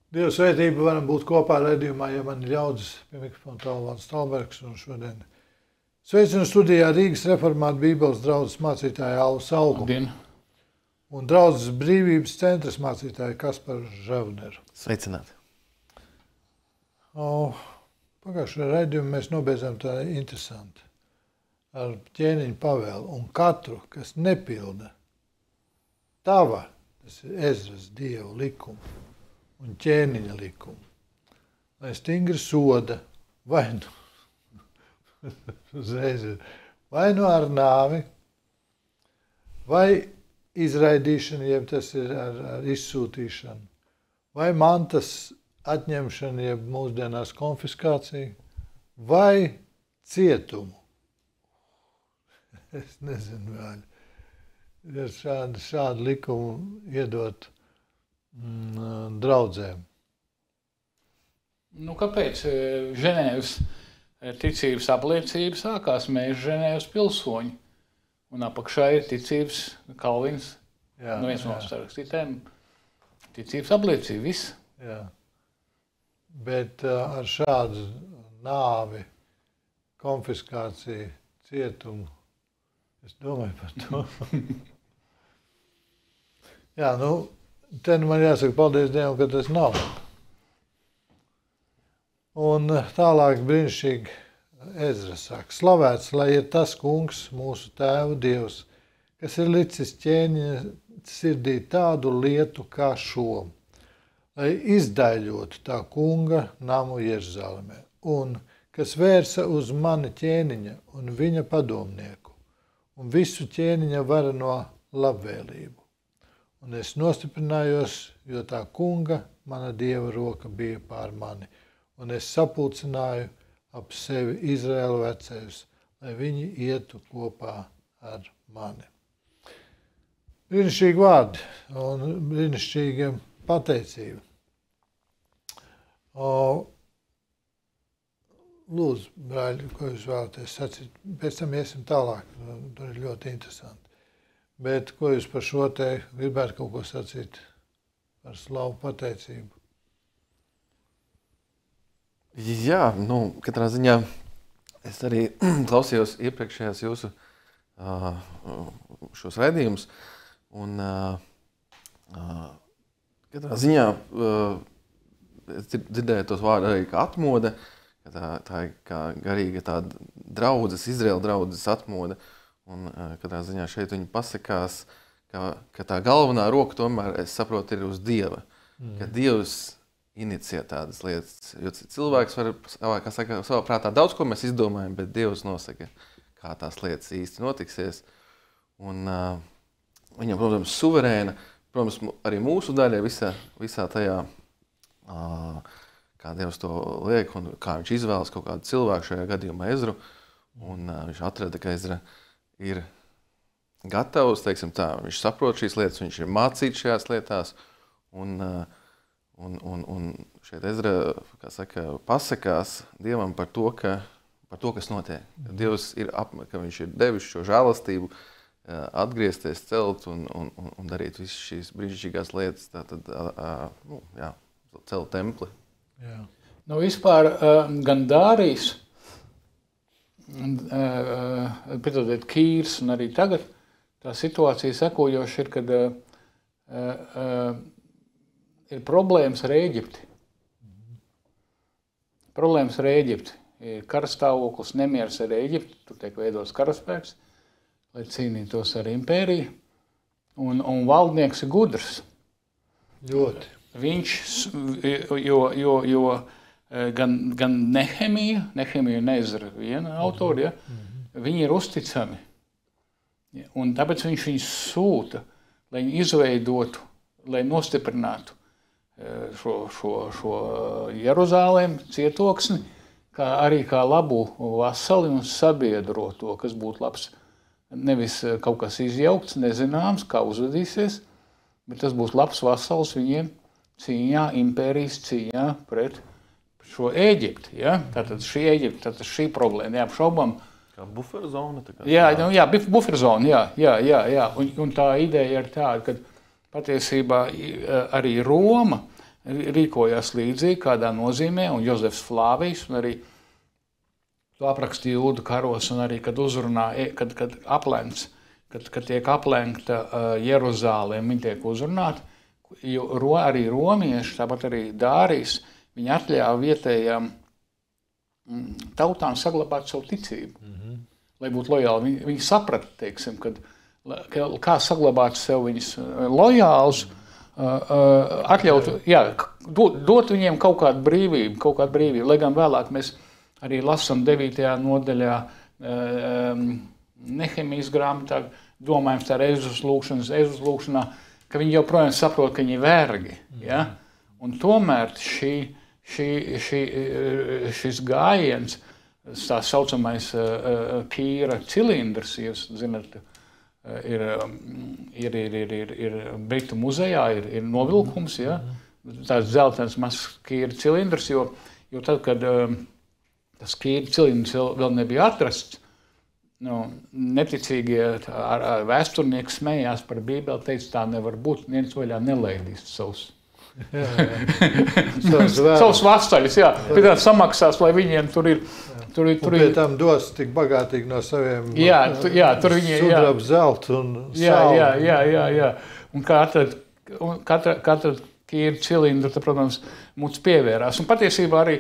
Dieva svētība varam būt kopā raidījumā, ja man ir ļaudis pie mikrofona Tālvārds Stalbergs un šodien. Sveicinu studijā Rīgas Reformātu Bībeles draudzes mācītāja Alvu Salgu. Labdien. Un draudzes brīvības centras mācītāja Kasparu Ževneru. Sveicināti. Pagājušajā raidījumā mēs nobeidzām tā interesanti ar ķēniņu pavēlu. Un katru, kas nepilda tava, tas ir Ezras Dieva likumu un ķēniņa likumu, lai stingri soda vai nu ar nāvi, vai izraidīšanu, jeb tas ir ar izsūtīšanu, vai mantas atņemšanu, jeb mūsdienās konfiskāciju, vai cietumu. Es nezinu vēl. Ir šādu likumu iedot draudzēm. Nu, kāpēc Ženēvas ticības apliecība sākās? Mēs Ženēvas pilsoņi. Un apakšā ir ticības Kalvins, viens no sarakstītājiem. Ticības apliecība, viss. Jā. Bet ar šādu nāvi, konfiskāciju, cietumu, es domāju par to. Jā, te man jāsaka paldies Dievam, ka tas nav. Un tālāk brīnišķīgi Ezra saka, slavēts, lai ir tas kungs, mūsu tēvu Dievs, kas ir licis ķēniņa sirdī tādu lietu kā šo, lai izdaļotu tā kunga namu Jeruzalemē, un kas vērsa uz mani ķēniņa un viņa padomnieku, un visu ķēniņa vareno labvēlību. Un es nostiprinājos, jo tā kunga, mana Dieva roka bija pār mani, un es sapulcināju ap sevi Izraēlu vecējus, lai viņi ietu kopā ar mani. Brīnišķīgi vārdi un brīnišķīga pateicība. Lūdzu, brāļi, ko jūs vēlaties sacīt? Pēc tam iesim tālāk, tur ir ļoti interesanti. Bet ko jūs par šo te gribētu kaut ko sacīt par slavu pateicību? Jā, katrā ziņā es arī klausījos iepriekšējās jūsu šos raidījumus. Un katrā ziņā es dzirdēju tos vārdu arī kā atmoda, ka tā ir kā garīga tāda draudzes, Izraēla draudzes atmoda. Un katrā ziņā šeit viņi pasakās, ka tā galvenā roka tomēr, es saprotu, ir uz Dieva. Ka Dievs inicijē tādas lietas. Jo cilvēks var, kā saka, savā prātā daudz ko mēs izdomājam, bet Dievs nosaka, kā tās lietas īsti notiksies. Un viņam, protams, suverēna, protams, arī mūsu daļa visā tajā, kā Dievs to liek un kā viņš izvēlas kaut kādu cilvēku, šajā gadījumā Ezru. Un viņš atrada, ka Ezra ir gatavs, teiksim tā, viņš saprot šīs lietas, viņš ir mācīts šajās lietās, un šeit Ezra, kā saka, pasakās Dievam par to, kas notiek. Dievs ir, ka viņš ir devis šo žēlastību, atgriezties, celt un darīt visas šīs brīnišķīgās lietas, tātad, celt templi. Jā. Vispār gan Dārijas, Kīrs un arī tagad tā situācija sekojoša ir, kad ir problēmas ar Ēģipti. Problēmas ar Ēģipti. Ir karastāvoklis, nemieris ar Ēģipti, tur tiek veidots karaspēks, lai cīnītos ar impēriju. Un valdnieks ir gudrs. Ļoti. Viņš, jo gan Nehemija un Ezra, viena autori, ja, viņi ir uzticami. Un tāpēc viņš viņus sūta, lai viņi izveidotu, lai nostiprinātu šo Jeruzālēm cietoksni, kā arī kā labu vasali un sabiedroto, kas būtu labs. Nevis kaut kas izjaukts, nezināms, kā uzvedīsies, bet tas būs labs vasals viņiem cīņā, impērijas cīņā pret šo Ēģipti, ja? Tātad šī Ēģipte, tātad šī problēma, neapšaubām. Kā buferzona? Jā, buferzona, jā. Un tā ideja ir tāda, ka patiesībā arī Roma rīkojās līdzīgi kādā nozīmē, un Jozefs Flāvijs, un arī to aprakstīja Jūdu karos, un arī, kad uzrunā, kad tiek aplenkta Jeruzālēm, viņi tiek uzrunāti, jo arī romieši, tāpat arī Dārijs, viņi atļāva vietējām tautām saglabāt savu ticību, lai būtu lojāli. Viņi saprata, teiksim, kā saglabāt sev viņus lojālus, atļaut, dot viņiem kaut kādu brīvību, lai gan vēlāk mēs arī lasām 9. nodaļā Nehemijas grāmatā, domājam tā Ezras lūkšanā, ka viņi joprojām saprot, ka viņi ir vergi. Ja? Un tomēr šis gājiens, tā saucamais Kīra cilindrs, jūs zināt, ir Britu muzejā, ir novilkums, ja? Tāds dzeltens mazs Kīra cilindrs, jo tad, kad tas Kīra cilindrs vēl nebija atrasts, neticīgie vēsturnieki smējās par Bībeli, teica, tā nevar būt, viens vaļā nelaidīst savus vastaļus, pie tā samaksās, lai viņiem tur ir. Un pie tam dos tik bagātīgi no saviem sudraba, zelta un saula. Jā. Un katra Kīra cilindra, protams, mums pievērās. Un patiesībā arī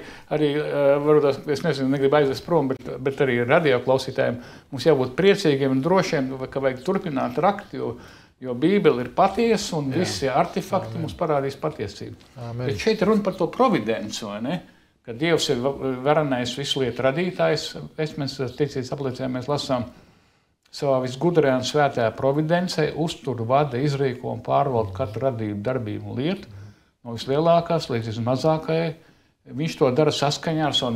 varbūt, es nezinu, negribu aizvest prom, bet arī radioklausītājiem mums jābūt priecīgiem un drošiem, ka vajag turpināt rakt, jo Bībele ir patiesa un visi artefakti mums parādīs patiesību. Amen. Bet šeit runa par to providenci, vai ne? Ka Dievs ir varenais visu lietu radītājs. Mēs ticības apliecībā mēs lasām savā visgudrajā un svētajā providencē, uztur, vada, izrīko un pārvalda katru radību darbību un lietu, no vislielākās līdz vismazākajai. Viņš to dara saskaņā ar savu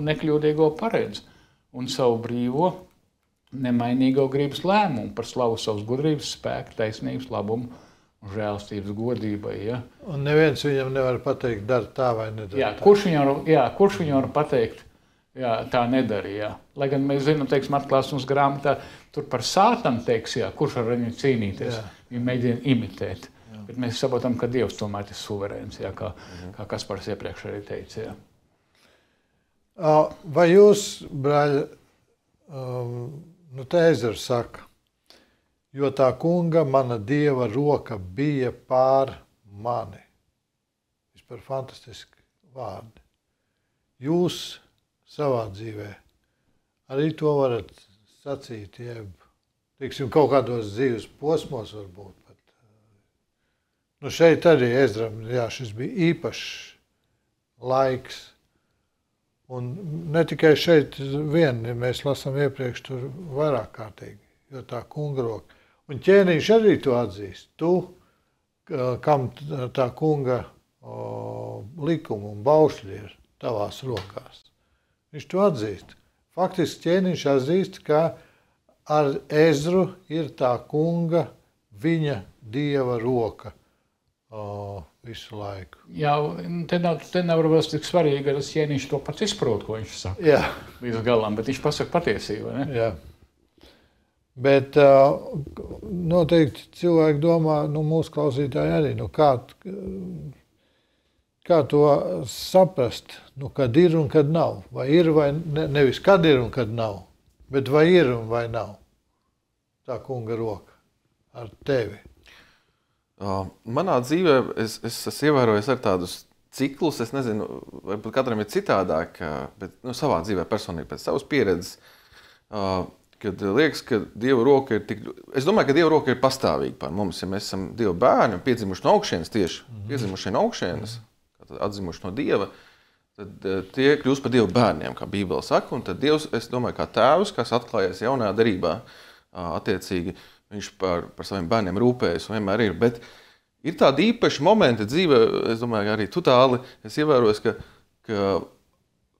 nekļūdīgo paredzi un savu brīvo, nemainīgo gribas lēmumu par slavu savas gudrības, spēka, taisnības, labumu un žēlstības godībai. Ja? Un neviens viņam nevar pateikt, dara tā vai nedara tā. Kurš viņam var pateikt, tā nedarīja. Lai gan mēs zinām, teiksim, atklāsums grāmatā, tur par Sātanu teiks, kurš var viņu cīnīties. Viņi mēģina imitēt. Bet mēs saprotam, ka Dievs tomēr ir suverēns, kā Kaspars iepriekš arī teica. Vai jūs, brāļi, te Ezers saka, jo tā kunga, mana Dieva roka bija pār mani. Vispār fantastiski vārdi. Jūs savā dzīvē arī to varat sacīt, teiksim, kaut kādos dzīves posmos varbūt. Šeit arī Ezram, šis bija īpašs laiks. Un ne tikai šeit vien, mēs lasām iepriekš tur vairāk kārtīgi, jo tā kunga roka. Un ķēniņš arī to atzīst. Tu, kam tā kunga likuma un baušļi ir tavās rokās. Viņš to atzīst. Faktiski ķēniņš atzīst, ka ar Ezru ir tā kunga, viņa Dieva roka visu laiku. Jā, te nav varbūt tik svarīgi, ka tas ķēniņš to pats izprot, ko viņš saka līdz galam, bet viņš pasaka patiesību, ne? Jā. Bet noteikti cilvēki domā, mūsu klausītāji arī, kā to saprast, kad ir un kad nav. Vai ir vai nevis kad ir un kad nav, bet vai ir un vai nav tā kunga roka ar tevi. Manā dzīvē es esmu ievērojis ar tādus ciklus, es nezinu, varbūt katram ir citādāk, bet savā dzīvē personīgi pēc savas pieredzes, kad liekas, ka Dieva roka ir tik... Es domāju, ka Dieva roka ir pastāvīga par mums, ja mēs esam Dieva bērni un piedzimuši no augšienes tieši, piedzimuši no augšienes, atzimuši no Dieva, tad tie kļūst par Dieva bērniem, kā Bībele saka, un tad Dievs, es domāju, kā tēvs, kas atklājies jaunajā darībā, attiecīgi, viņš par saviem bērniem rūpējas un vienmēr ir, bet ir tādi īpaši momenti dzīvē, es domāju, arī tu tāli, es ievērojos, ka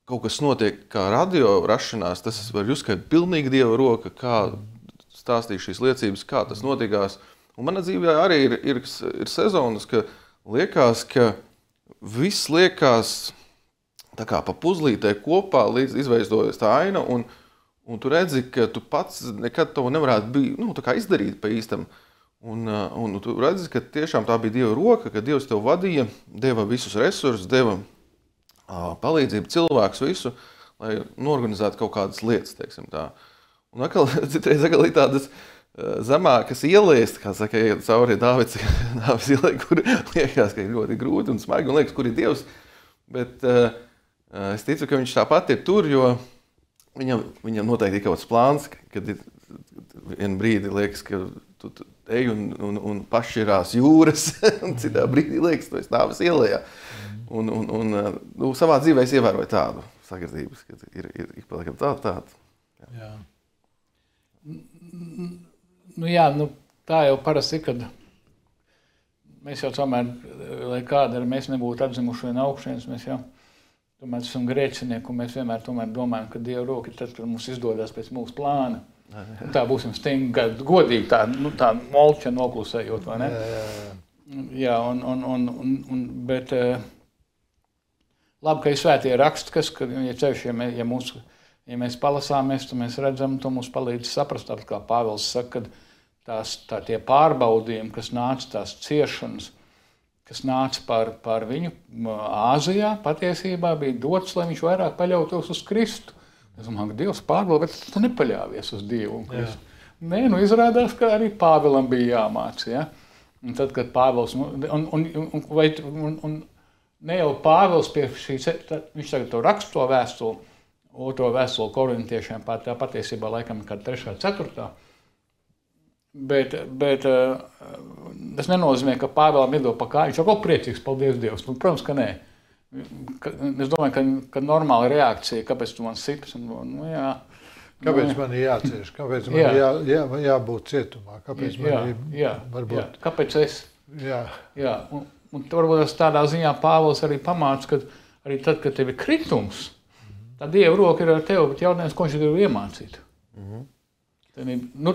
kaut kas notiek kā radio rašanās, tas var just, ka ir pilnīgi Dieva roka, kā stāstīja šīs liecības, kā tas notikās. Un mana dzīvē arī ir sezonas, ka liekas, ka viss liekas tā kā pa puzlītē kopā, līdz izveidojas tā aina, un tu redzi, ka tu pats nekad to nevarētu būt, tā kā izdarīt pa īstam. Un tu redzi, ka tiešām tā bija Dieva roka, ka Dievs tev vadīja, deva visus resursus, deva palīdzību, cilvēkus visu, lai norganizētu kaut kādas lietas, teiksim tā. Un citreiz ir tādas zemākas ielēst, kā saka, ja cauri Dāvids ielē, kur liekas, ka ir ļoti grūti un smagi, un liekas, kur ir Dievs. Bet es ticu, ka viņš tāpat ir tur, jo viņam noteikti ir kaut kāds plāns, kad vienu brīdi liekas, ka tu ej un pašķirās jūras, un citā brīdī liekas, tu esi Dāvis ielējā. Un savā dzīvē es ievēroju tādu sagardības, ka ir paliekam tādu. Jā. Tā jau parasti ir, kad mēs jau tomēr, lai kāda ir, mēs nebūtu atzimuši vien augšienes, mēs jau tomēr esam grēcinieki, un mēs vienmēr domājam, ka Dieva roka ir tad, kad mums izdodas pēc mūsu plāna. Un tā būsim stingri, godīgi, tā molča noklusējot, vai ne? Jā, bet labi, ka ir svētie raksti, ja mēs palasāmies, tad mēs redzam, to mums palīdz saprast, kā Pāvils saka, ka tie pārbaudījumi, kas nāca, tās ciešanas, kas nāca par viņu Āzijā, patiesībā bija dots, lai viņš vairāk paļautos uz Kristu. Es domāju, ka Dievs pārbauda, bet tu nepaļāvies uz Dievu un Kristu. Nē, izrādās, ka arī Pāvilam bija jāmāca, ja? Un tad, kad Pāvils, un ne jau Pāvils pie šīs, viņš tagad to raksta to vēstuli, otro vēstuli korintiešiem, tā patiesībā laikam kāda 3. 4. Bet tas nenozīmē, ka Pāvēlam iedod pa kāju, viņš jau kaut priecīgs, paldies Dievs. Protams, ka nē. Es domāju, ka normāla reakcija, kāpēc tu man sips, kāpēc man ir jācieš, kāpēc man jābūt cietumā, kāpēc man varbūt... Kāpēc es? Jā. Un varbūt tādā ziņā Pāvils arī pamāca, ka arī tad, kad tev ir kritums, tā Dieva roka ir ar tevi, bet jautājums, ko viņš tev iemācīt.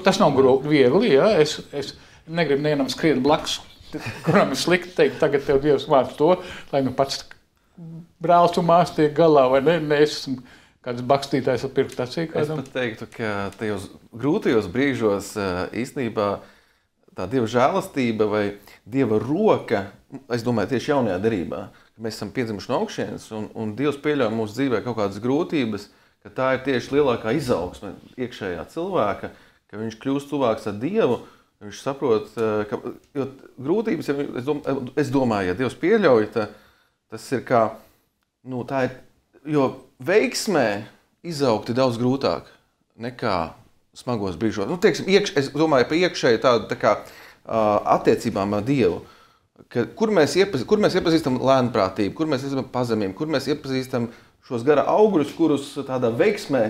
Tas nav viegli, ja? Es negribu nevienam skriet blakus, kuram ir slikti teikt, tagad tev Dievs māca to, lai pats brālis un māsa tiek galā, vai ne? Es esmu kāds bakstītājs ar pirktu acī kādam. Es pat teiktu, ka tajos grūtajos brīžos īstenībā tā Dieva žēlastība vai Dieva roka, es domāju, tieši jaunajā derībā, ka mēs esam piedzimuši no augšienes un Dievs pieļauj mūsu dzīvē kaut kādas grūtības, ka tā ir tieši lielākā izaugsme iekšējā cilvēka, ka viņš kļūst tuvāks ar Dievu, viņš saprot, ka jo grūtības, es domāju, ja Dievs pieļauj, tas ir kā, tā ir, jo veiksmē izaugt ir daudz grūtāk nekā smagos brīžos. Es domāju par iekšēju tādu tā kā attiecībām ar Dievu, kur mēs iepazīstam lēnprātību, kur mēs iepazīstam pazemību, kur mēs iepazīstam šos gara augļus, kurus tādā veiksmē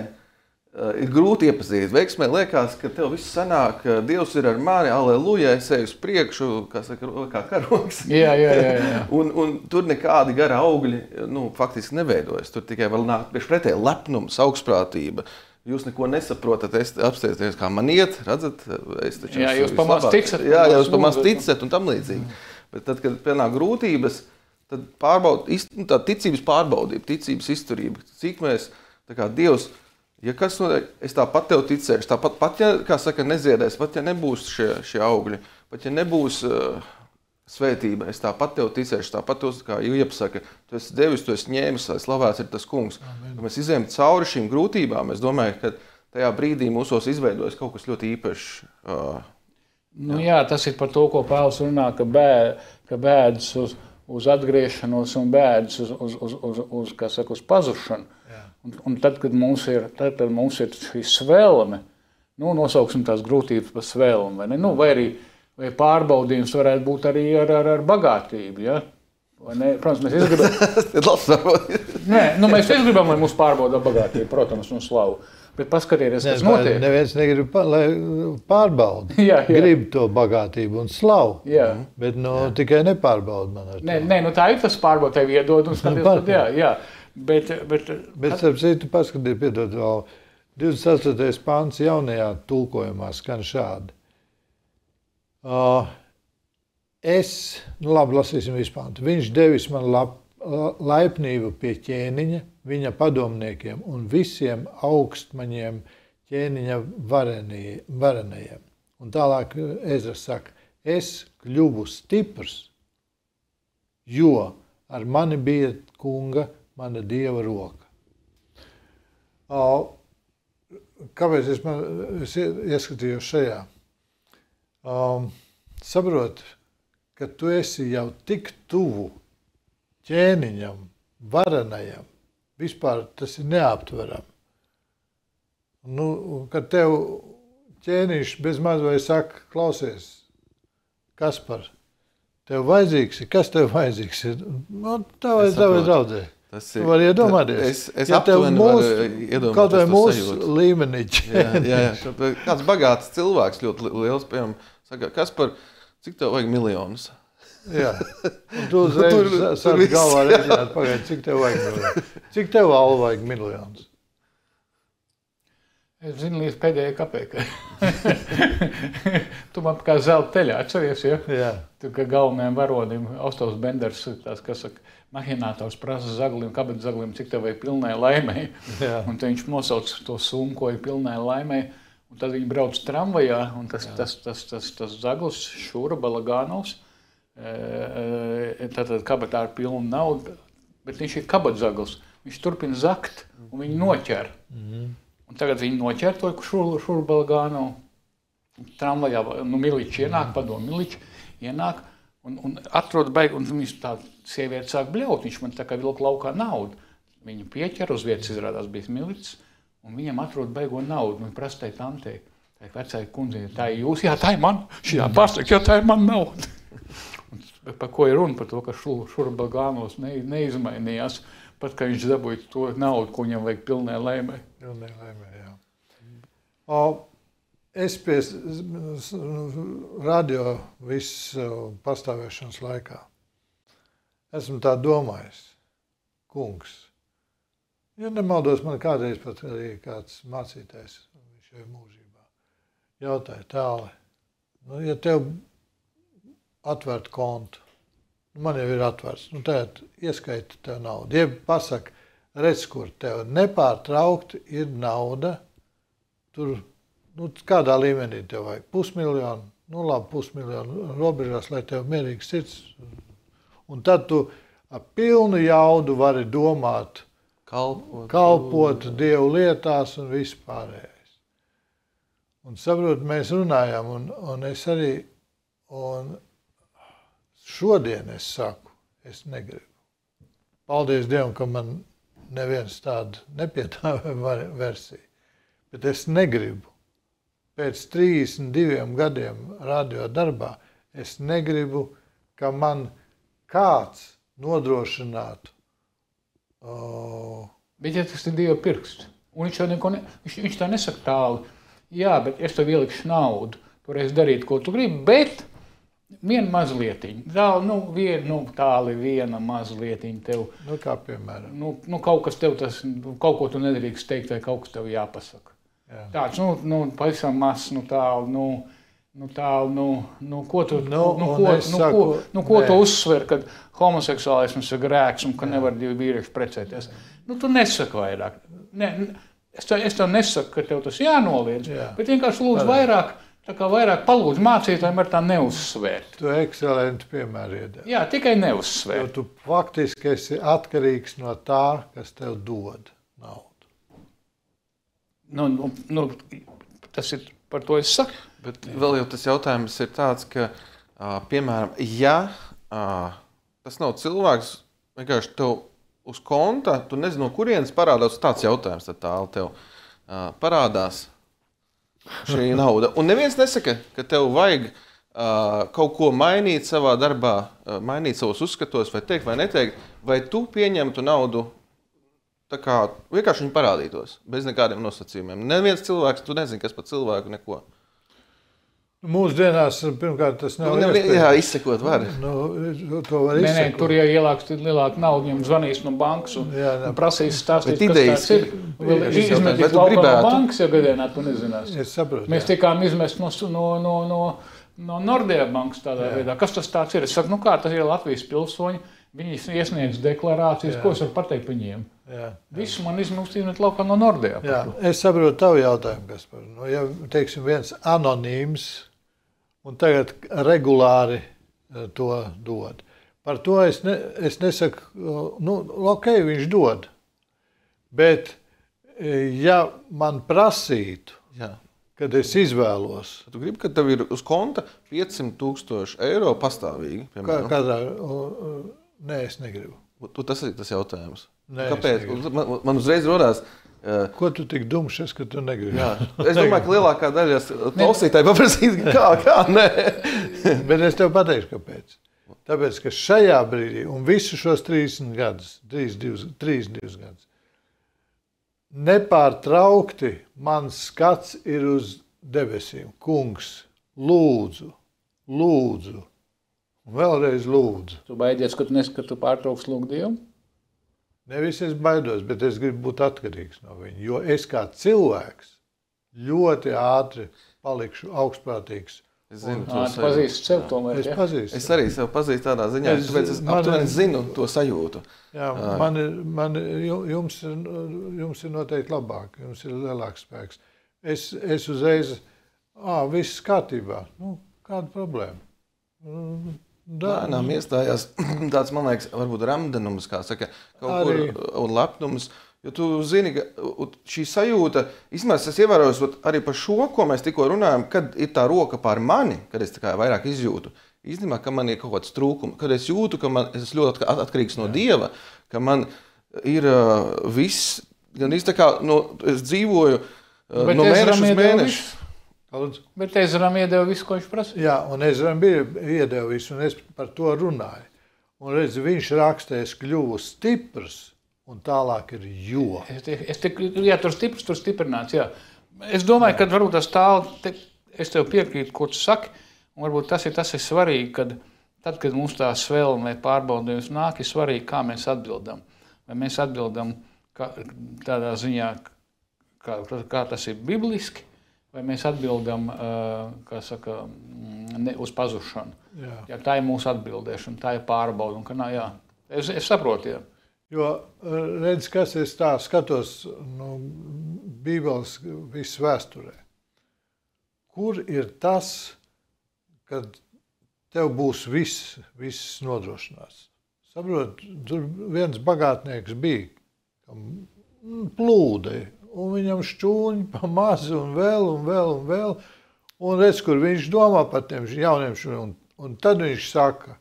ir grūti iepazīt. Veiksmē liekas, ka tev viss sanāk, Dievs ir ar mani, aleluja, es eju uz priekšu, kā karogs. Jā. un tur nekādi gara augļi, faktiski neveidojas. Tur tikai vēl nāk pretēji lepnums, augstprātība. Jūs neko nesaprotat, es apstāties, kā man iet, redzat? Jā, jūs pamaz ticat. Jā, jūs pamaz ticat un tam līdzīgi. Bet tad, kad pienāk grūtības, tad tā ticības pārbaudība, ticības izturība, cik mēs, tā kā Dievs, ja kas notiek, es tāpat tev ticēšu, tāpat ja, kā saka, neziedēs, pat ja nebūs šie augļi, pat ja nebūs svētība, es tāpat tev ticēšu, tāpat tev, kā iepasaka, tu esi devis, tu esi ņēmis, lai slavēts ir tas kungs. Kad mēs izējam cauri šīm grūtībām, es domāju, ka tajā brīdī mūsos izveidojas kaut kas ļoti īpašs. Jā, tas ir par to, ko Pāvils runā, ka bēdas uz atgriešanos un bēdas uz pazušanu. Un tad, kad mums ir šī svēlme, nosauksim tās grūtības par svēlmi, vai pārbaudījums varētu būt arī ar bagātību, ja? Protams, mēs izgribam, lai mūs pārbauda bagātību, protams, un slavu. Bet paskatieties, kas notiek. Neviens negrib, lai pārbauda. Grib to bagātību un slavu, bet tikai nepārbauda man ar to. Tā ir tas pārbauda, tev iedod un skaties, jā. Bet starp citu, paskatīt, piedod vēl, 28. pants jaunajā tulkojumā skan šādi. Labi, lasīsim vispānt. Viņš devis man laipnību pie ķēniņa, viņa padomniekiem un visiem augstmaņiem ķēniņa varenajiem. Un tālāk Ezra saka, es kļuvu stiprs, jo ar mani bija kunga, mana Dieva roka. Kāpēc es ieskatījos šajā? Saprot, ka tu esi jau tik tuvu ķēniņam, varenajam, vispār tas ir neaptveram. Kad tev ķēniņš bez maz vai saka, klausies, Kaspar, tev vajadzīgs ir, kas tev vajadzīgs ir? Tavai draudzē. Tu vari iedomāties. Es aptuveni varu iedomāties kaut vai to mūsu sajūtu. līmenī ķēniņš. Jā. Kāds bagāts cilvēks, ļoti liels, piemēram, saka, Kaspar, cik tev vajag miljonus? Jā. Un tu uzreiz sāc galvā reģināt, pagaid, cik tev vajag miljonus? Cik tev, Alva, vajag miljonus? Es zinu līdz pēdējai kapeikai. Tu man kā zelta teļā atceries, ja? Jā. Tu kā galvenajam varonim, Austovs Benders, tās, kas saka, mahinators prasa zaglim, kabet zaglim, cik tev vajag pilnai laimei. Jā. Un te viņš nosauc to summu, ko ir pilnai laimei. Un tad viņi brauc tramvajā, un tas zaglis, Šūra Balagānovs, tātad kabetā ar pilnu naudu, bet viņš ir kabatzaglis. Viņš turpina zakt, un viņi noķer. Un tagad viņi noķer to Šūru Balagānovu. Tramvajā, Miličs ienāk, padomu Miličs ienāk, un atrod baigi, un viņš tā sieviete sāk bļaut, viņš man tā kā vilka laukā naudu. Viņu pieķer, uz vietas izrādās bija Miličs, un viņam atrod baigo naudu. Un prasa tai tantei, tai vecai kundzei, tā ir jūs? Jā, tā ir man. Šī pārsaka, jā, tā ir man nauda. Un par ko ir runa? Par to, ka Šūra Balagānovs neizmainījās, pat kā viņš dabūja to naudu, ko viņam vajag pilnai laimei. Pilnai laimei, jā. Es pie radio visu pastāvēšanas laikā esmu tā domājis, kungs, ja nemaldos, man kādreiz pat arī kāds mācītājs, viņš jau mūžībā, jautāja tāli, ja tev atvērt kontu, man jau ir atvērts, tagad ieskaita tev naudu, ja pasaka, redz, kur tev nepārtraukti ir nauda, tur, kādā līmenī tev vajag? 500 000, labi, 500 000 robežās, lai tev mierīgs sirds. Un tad tu ar pilnu jaudu vari domāt, kalpot Dievu lietās un viss pārējais. Un saprot, mēs runājam, un es arī, un šodien es saku, es negribu. Paldies Dievam, ka man neviens tādu nepiedāvā versiju, bet es negribu. Pēc 32 gadiem radio darbā es negribu, ka man kāds nodrošinātu. Bet ja tas ir Dieva pirksts, un viņš jau neko viņš tā nesaka tālu, jā, bet es tev ielikšu naudu, toreiz darīt, ko tu gribi, bet viena mazlietiņa, tāli viena mazlietiņa tev. Kā piemēram? Kaut kas tev tas, kaut ko tu nedrīkst teikt, vai kaut kas tev jāpasaka. Jā. Tāds, pavisam mazs, ko tu uzsver, kad homoseksuālisms ir grēks un ka nevar divi vīrieši precēties. Tu nesaki vairāk. Es tev nesaku, ka tev tas jānoliedz, bet vienkārši lūdzu vairāk palūdzu mācītājiem ar tā neuzsvērt. Tu ekscelenti piemēri iedēvi. Jā, tikai neuzsvērt. Jo tu faktiski esi atkarīgs no tā, kas tev dod naudu. Tas ir, par to es saku. Bet vēl jau tas jautājums ir tāds, ka, piemēram, ja tas nav cilvēks, vienkārši tev uz konta, tu nezini, no kurienes parādās tāds jautājums, tad tāli tev parādās šī nauda. Un neviens nesaka, ka tev vajag kaut ko mainīt savā darbā, mainīt savos uzskatos, vai teikt, vai neteikt, vai tu pieņemtu naudu tā kā vienkārši viņi parādītos, bez nekādiem nosacījumiem. Neviens cilvēks, tu nezini, kas par cilvēku, neko. Mūsdienās, pirmkārt, tas nav iespējams. Jā, izsekot var. To var izsekot. Tur, ja ielāks lielāku naudu, viņam zvanīs no bankas un prasīs stāstīt, kas tāds ir. Izmetīt laukā no bankas, ja gadienā tu nezinās. Es saprotu. Mēs tikām izmest no Nordea bankas tādā veidā. Kas tas tāds ir? Es saku, kā tas ir Latvijas pilsoņi. Viņi iesniedz deklarācijas, ko es varu pateikt par viņiem. Visu man izmet laukā no Nordea. Jā, es saprotu tavu jautājumu, Kaspar. Ja, teiksim, viens anonīms un tagad regulāri to dod. Par to es nesaku, ok, viņš dod, bet ja man prasītu, kad es izvēlos. Tu gribi, ka tev ir uz konta 500,000 eiro pastāvīgi? Nē, es negribu. Tas ir tas jautājums. Nē, kāpēc? Man uzreiz rodās. Ko tu tik dumšies, ka tu negribi? Jā. Es domāju, ka lielākā daļa klausītāji paprasīs, kā, nē. Bet es tev pateikšu, kāpēc. Tāpēc, ka šajā brīdī, un visu šos 32 gadus, nepārtraukti mans skats ir uz debesīm. Kungs, lūdzu, un vēlreiz lūdzu. Tu baidies, ka tu pārtrauks lūgt Dievu? Nevis es baidos, bet es gribu būt atkarīgs no viņa, jo es kā cilvēks ļoti ātri palikšu augstprātīgs. Es zinu, tu pazīsti sev tomēr, ja? Es arī sev pazīstu tādā ziņā, tāpēc es aptuveni zinu to sajūtu. Jā, jums ir noteikti labāk, jums ir lielāks spēks. Es uzreiz, viss kārtībā, kāda problēma? Lēnām iestājās tāds, man liekas, varbūt ramdenums, kā saka, kaut kur, un lepnums, jo tu zini, ka šī sajūta, izmēs es ievērojos arī par šo, ko mēs tikko runājam, kad ir tā roka pār mani, kad es tā kā vairāk izjūtu, īstenībā, ka man ir kaut kāds trūkums, kad es jūtu, ka es ļoti atkarīgs no Dieva, ka man ir viss, gan tā kā, es dzīvoju no mēneša uz mēnešu. Bet Ezram iedeva visu, ko viņš prasīja. Jā, un Ezram iedeva visu, un es par to runāju. Un redz, viņš raksta, es kļuvu stiprs, un tālāk ir jo. Tur stiprs, tur stiprināts, jā. Es domāju, ka varbūt tas es tev piekrītu, ko tu saki, un varbūt tas ir svarīgi, kad tad, kad mums tā svēlme pārbaudījums nāk, ir svarīgi, kā mēs atbildam. Vai mēs atbildam tādā ziņā, kā tas ir bibliski, vai mēs atbildam, kā saka, uz pazušanu. Jā, tā ir mūsu atbildēšana, tā ir pārbauda. Jā. Es saprotu, jā. Jo, redz, kas es tā skatos Bībeles visu vēsturē. Kur ir tas, kad tev būs viss nodrošināts? Saprot, tur viens bagātnieks bija, kam plūda, un viņam šķūņi pa mazu un vēl. Un redz, kur viņš domā par tiem jauniem šķūņiem. Un tad viņš saka,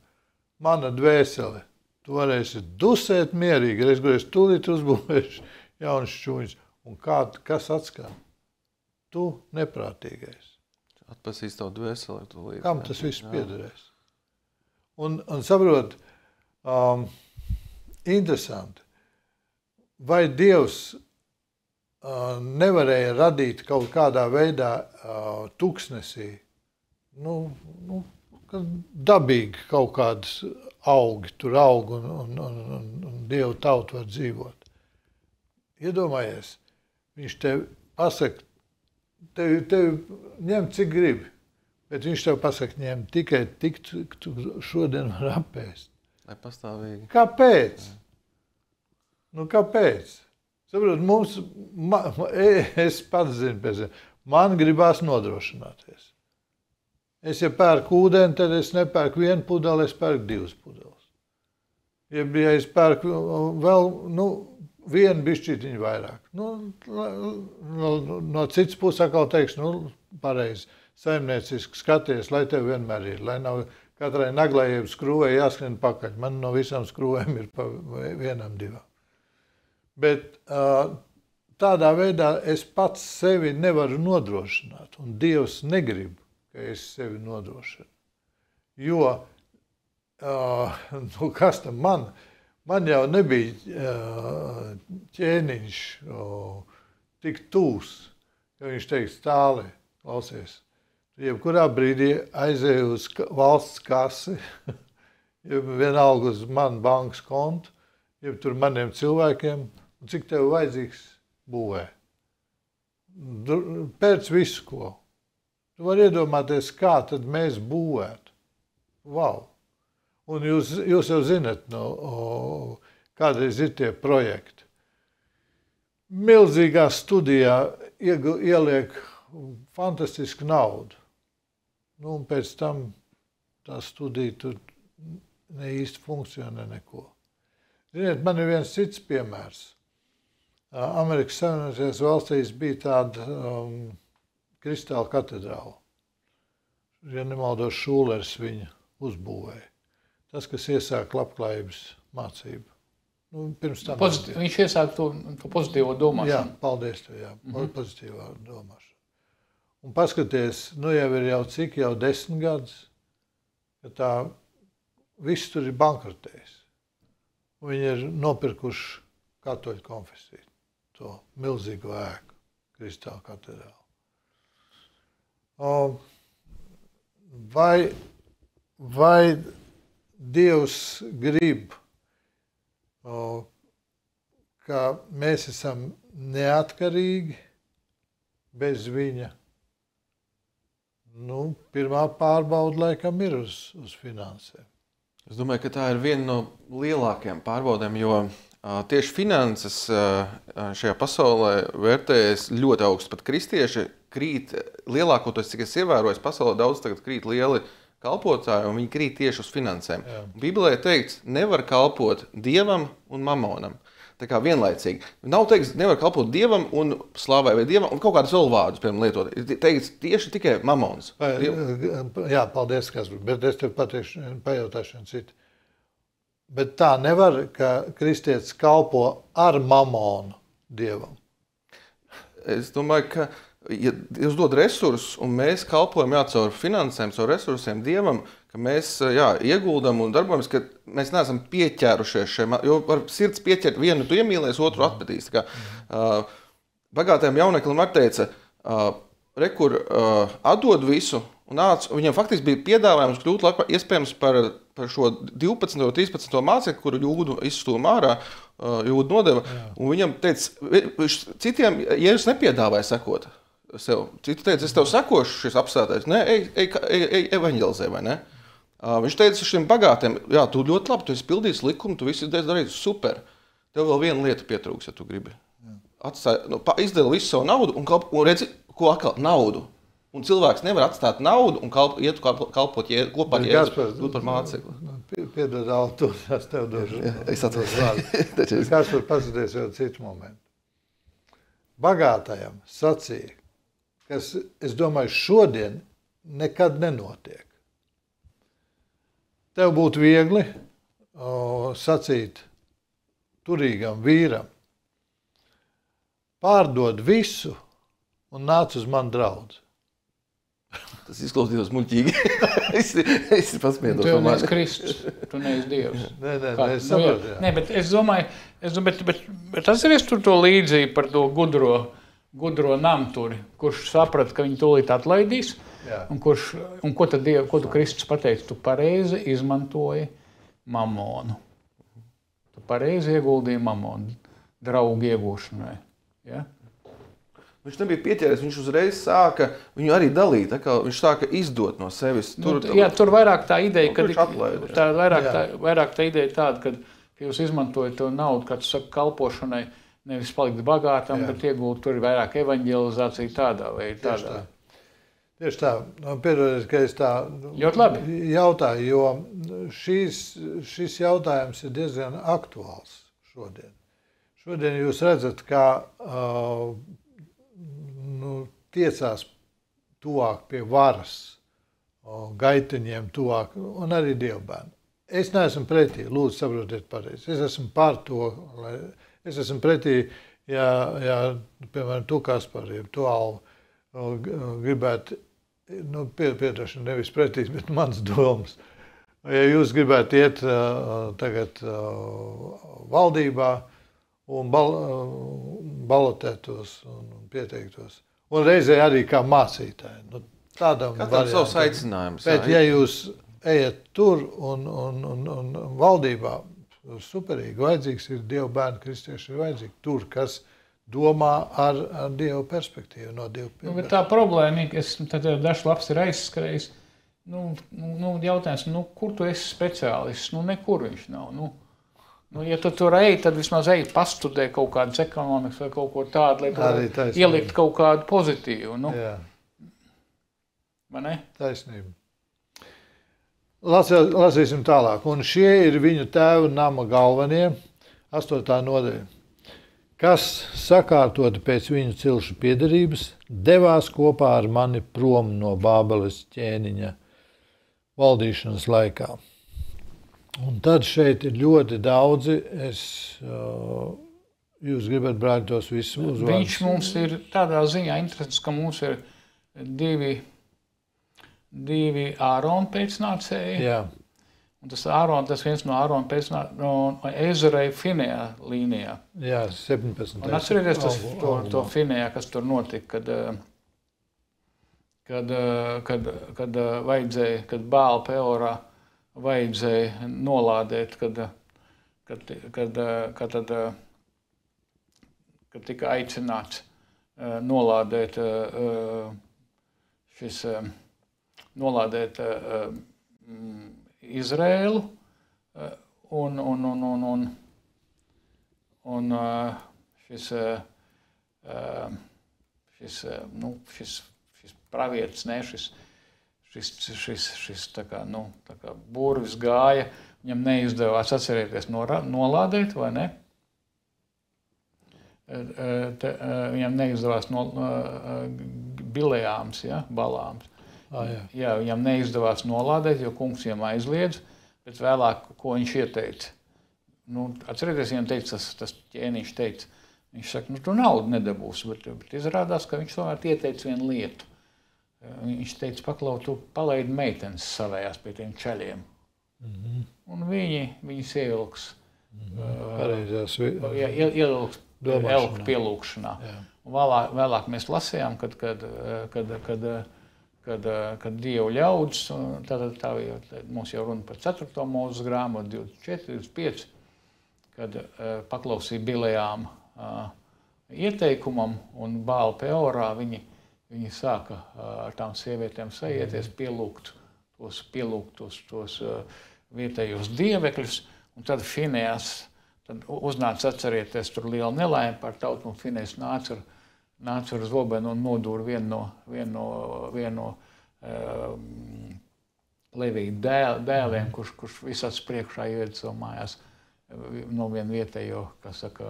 mana dvēsele, tu varēsi dusēt mierīgi, reiz, kur es tūlīt uzbūvēšu jaunus šķūņus. Un kas atskan? Tu neprātīgais. Atpasīs tavu dvēseli tūlīt. Kam tas viss piederēs? Un saprot, interesanti, vai Dievs nevarēja radīt kaut kādā veidā tuksnesī, dabīgi kaut kādas augi, tur aug un Dievu tautu var dzīvot. Iedomājies, viņš tev pasaka, tev ņem cik gribi, bet viņš tev pasaka, ņem tikai tik, tu šodien var apēst. Lai pastāvīgi. Kāpēc? Kāpēc? Saprot, es pats zinu pēc zinu, man gribās nodrošināties. Es, ja pērku ūdeni, tad es nepērku vienu pudeli, es pērku 2 pudeles. Ja es pērku vēl, vienu bišķītiņu vairāk. No citas puses atkal teiks, pareizi, saimnieciski skaties, lai tev vienmēr ir, lai nav katrai naglai skrūvei jāskrien pakaļ. Man no visām skrūvēm ir pa 1, 2. Bet tādā veidā es pats sevi nevaru nodrošināt, un Dievs negrib, ka es sevi nodrošinu. Jo, kas tam man? Man jau nebija ķēniņš tik tūs, ka viņš teiks tālē, klausies. Jebkurā brīdī aizēju uz valsts kasi, vienalga uz manu bankas kontu, jeb tur maniem cilvēkiem, un cik tev vajadzīgs būvē. Pēc visu ko. Tu vari iedomāties, kā tad mēs būvētu. Wow! Un jūs jau zinat, kādreiz ir tie projekti. Milzīgā studijā ieliek fantastisku naudu. Nu, un pēc tam tā studija tur ne īsti funkcionē neko. Ziniet, man ir viens cits piemērs. Amerikas Savienotajās valstīs bija tāda kristāla katedrāla. Ja nemaldos, Šūlers viņa uzbūvēja. Tas, kas iesāka labklājības mācību. Nu, pirms tam Viņš iesāka to pozitīvo domāšanu. Jā, paldies tev, jā. Pozitīvā domāšana. Un paskaties, nu jau ir jau cik, jau 10 gadus, ka tā viss tur ir bankrotējis. Viņi ir nopirkuši katoļu konfesiju, to milzīgo ēku, kristāla katedrālu. Vai Dievs grib, ka mēs esam neatkarīgi bez viņa? Nu, pirmā pārbauda laikam ir uz finansēm. Es domāju, ka tā ir viena no lielākajām pārbaudēm, jo tieši finanses šajā pasaulē vērtējas ļoti augstu. Pat kristieši krīt lielākoties, cik es ievēroju, pasaulē daudz tagad krīt lieli kalpotāji, un viņi krīt tieši uz finansēm. Bībelē ir teikts, nevar kalpot Dievam un mamonam. Tā kā vienlaicīgi. Nav teikts, nevar kalpot Dievam un slāvai vai Dievam un kaut kādus vēl vārdus, piemēram, lietot. Ir teikts tieši tikai mamons. Jā, paldies, Kaspar, bet es tev pajautāšu citu. Bet tā nevar, ka kristietis kalpo ar mamonu Dievam. Es domāju, ka ja Dievs dod resursus un mēs kalpojam caur finansēm, caur resursiem Dievam, ka mēs ieguldam un darbojamies, ka mēs neesam pieķērušies šiem, jo var sirds pieķert vienu, tu iemīlēs, otru atmetīs. Bagātajam jauneklim teica, rekur atdod visu un nāc, viņam faktiski bija piedāvājums kļūt iespējams par šo 12. un 13. mācekli, kuru jūdu izstūma ārā, jūdu nodeva, un viņam teica, citiem Jēzus nepiedāvāja sekot sev. Citi teica, es tev sekošu šis apstātais, ne, ej evaņģelizē, vai ne? Viņš teica šiem bagātiem, jā, tu ļoti labi, tu esi pildījis likumu, tu visu darīji super. Tev vēl viena lieta pietrūks, ja tu gribi. Izdēli visu savu naudu un redzi, ko atkal naudu. Un cilvēks nevar atstāt naudu un iet kalpot kopā ar Jēzu par mācekli. Piedod, Altu, es tev došu. Es atceros. Kaspar, paskaties jau citu momentu. Bagātajam sacīja, kas, es domāju, šodien nekad nenotiek. Tev būtu viegli sacīt turīgam vīram, pārdod visu un nāc uz mani draudzi. Tas izklausījās muļķīgi. Es pasmiedos. Tu neesi Kristus, tu neesi Dievs. Nē, es saprotu. Nē, bet es domāju, bet atceries tur to līdzību par to gudro namturi, kurš saprata, ka viņi tūlīt atlaidīs. Un ko tu Kristus pateici? Tu pareizi izmantoji mamonu. Tu pareizi ieguldīji mamonu draugu iegūšanai. Ja? Viņš nebija pieķēries, viņš uzreiz sāka viņu arī dalīt. Viņš sāka izdot no sevis. Tur vairāk tā ideja, vairāk tā ideja tāda, ka jūs izmantojat to naudu, kā tu saki, kalpošanai, nevis palikt bagātam, bet iegūt tur vairāk evaņģelizāciju tādā veidā. Tieši tā. Piedodiet, ka es tā jautāju, jo šis jautājums ir diezgan aktuāls šodien. Šodien jūs redzat, kā tiecās tuvāk pie varas, gaiteņiem tuvāk un arī dievbērni. Es neesmu pretī, lūdzu saprotiet pareizi. Es esmu par to, es esmu pretī, ja piemēram, tu Kaspar, tu Alva gribētu, piedošana nevis pretīs, bet mans domas. Ja jūs gribētu iet tagad valdībā un balotētos un pieteiktos, un reizē arī kā mācītāji. Tādam variantam. Savs aicinājums. Bet ja jūs ejat tur un valdībā, superīgi, vajadzīgs ir Dieva bērni, kristieši ir vajadzīgi tur, kas domā ar Dievu perspektīvu, no Dievu perspektīvu. Bet tā problēma, tad dažs labs ir aizskrējis. Jautājums, kur tu esi speciālists? Nekur viņš nav. Ja tu tur ej, tad vismaz ej pastudē kaut kādas ekonomikas vai kaut ko tādu, lai tu ielikt kaut kādu pozitīvu. vai ne? Taisnība. Lasīsim tālāk. Un šie ir viņu tēva nama galvenie, 8. nodaļa, kas sakārtoti pēc viņu cilšu piederības, devās kopā ar mani prom no Bābeles ķēniņa valdīšanas laikā. Un tad šeit ir ļoti daudzi, jūs gribat brāt tos visus uzvārdus? Viņš mums ir tādā ziņā interesants, ka mums ir divi Ārona pēcnācēji. Jā. Un tas viens no Ārona pēcnācēji, no Ezrai Finējā līnijā. Jā, 17. Un atcerieties to Finējā, kas tur notika, kad vajadzēja, kad Bāla Peorā vajadzēja nolādēt, kad tika aicināts nolādēt Izrēlu un šis pravietis, šis tā kā burvis gāja, viņam neizdevās atcerēties nolādēt, vai ne? Viņam neizdevās Bilejāms, ja, Balāms. Jā, viņam neizdevās nolādēt, jo kungs viņam aizliedz, bet vēlāk, ko viņš ieteica? Atcerieties, viņam teica, tas ķēniņš teica, viņš saka, tu naudu nedabūsi, bet izrādās, ka viņš tomēr ieteica vienu lietu. Viņš teica, paklau, tu palaidi meitenes savējās pie tiem čaļiem. Un viņas ievilks, ievilks elku pielūkšanā. Un vēlāk mēs lasījām, kad Dievu ļaudis, tā mums jau runa par 4. mūzes grāmatu, 24, 25, kad paklausīja Bilejām ieteikumam un Bāla Peorā viņi sāka ar tām sievietēm sajieties, pielūgt tos vietējos dievekļus, un tad Finējās, tad uznāca atcerieties tur liela nelaime par tautu, un Finējs nāca ar zobenu un nodūra vienu no Levija dēliem, kurš visāds priekšā ieved savu mājās no vienu vietējo, kas saka,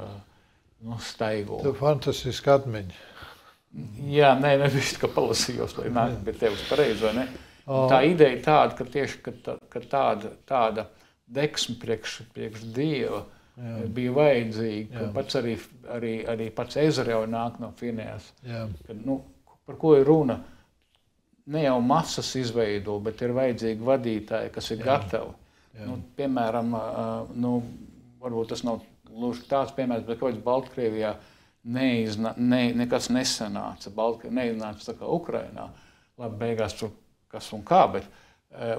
staigu. Tu fantastiski atmiņi. Jā, nevis, ka palasījos, lai nāk pie tevis pareizi, vai ne? Tā ideja tāda, ka tieši ka tāda deksme priekš Dieva bija vajadzīga, ka pats arī pats Ezra jau nāk no Finējās. Kad, par ko ir runa? Ne jau masas izveido, bet ir vajadzīgi vadītāji, kas ir gatavi. Piemēram, varbūt tas nav gluži tāds piemērs, bet kaut kāds Baltkrievijā nekas nesanāca. Neiznāca tā kā Ukrainā. Labi, beigās tur kas un kā, bet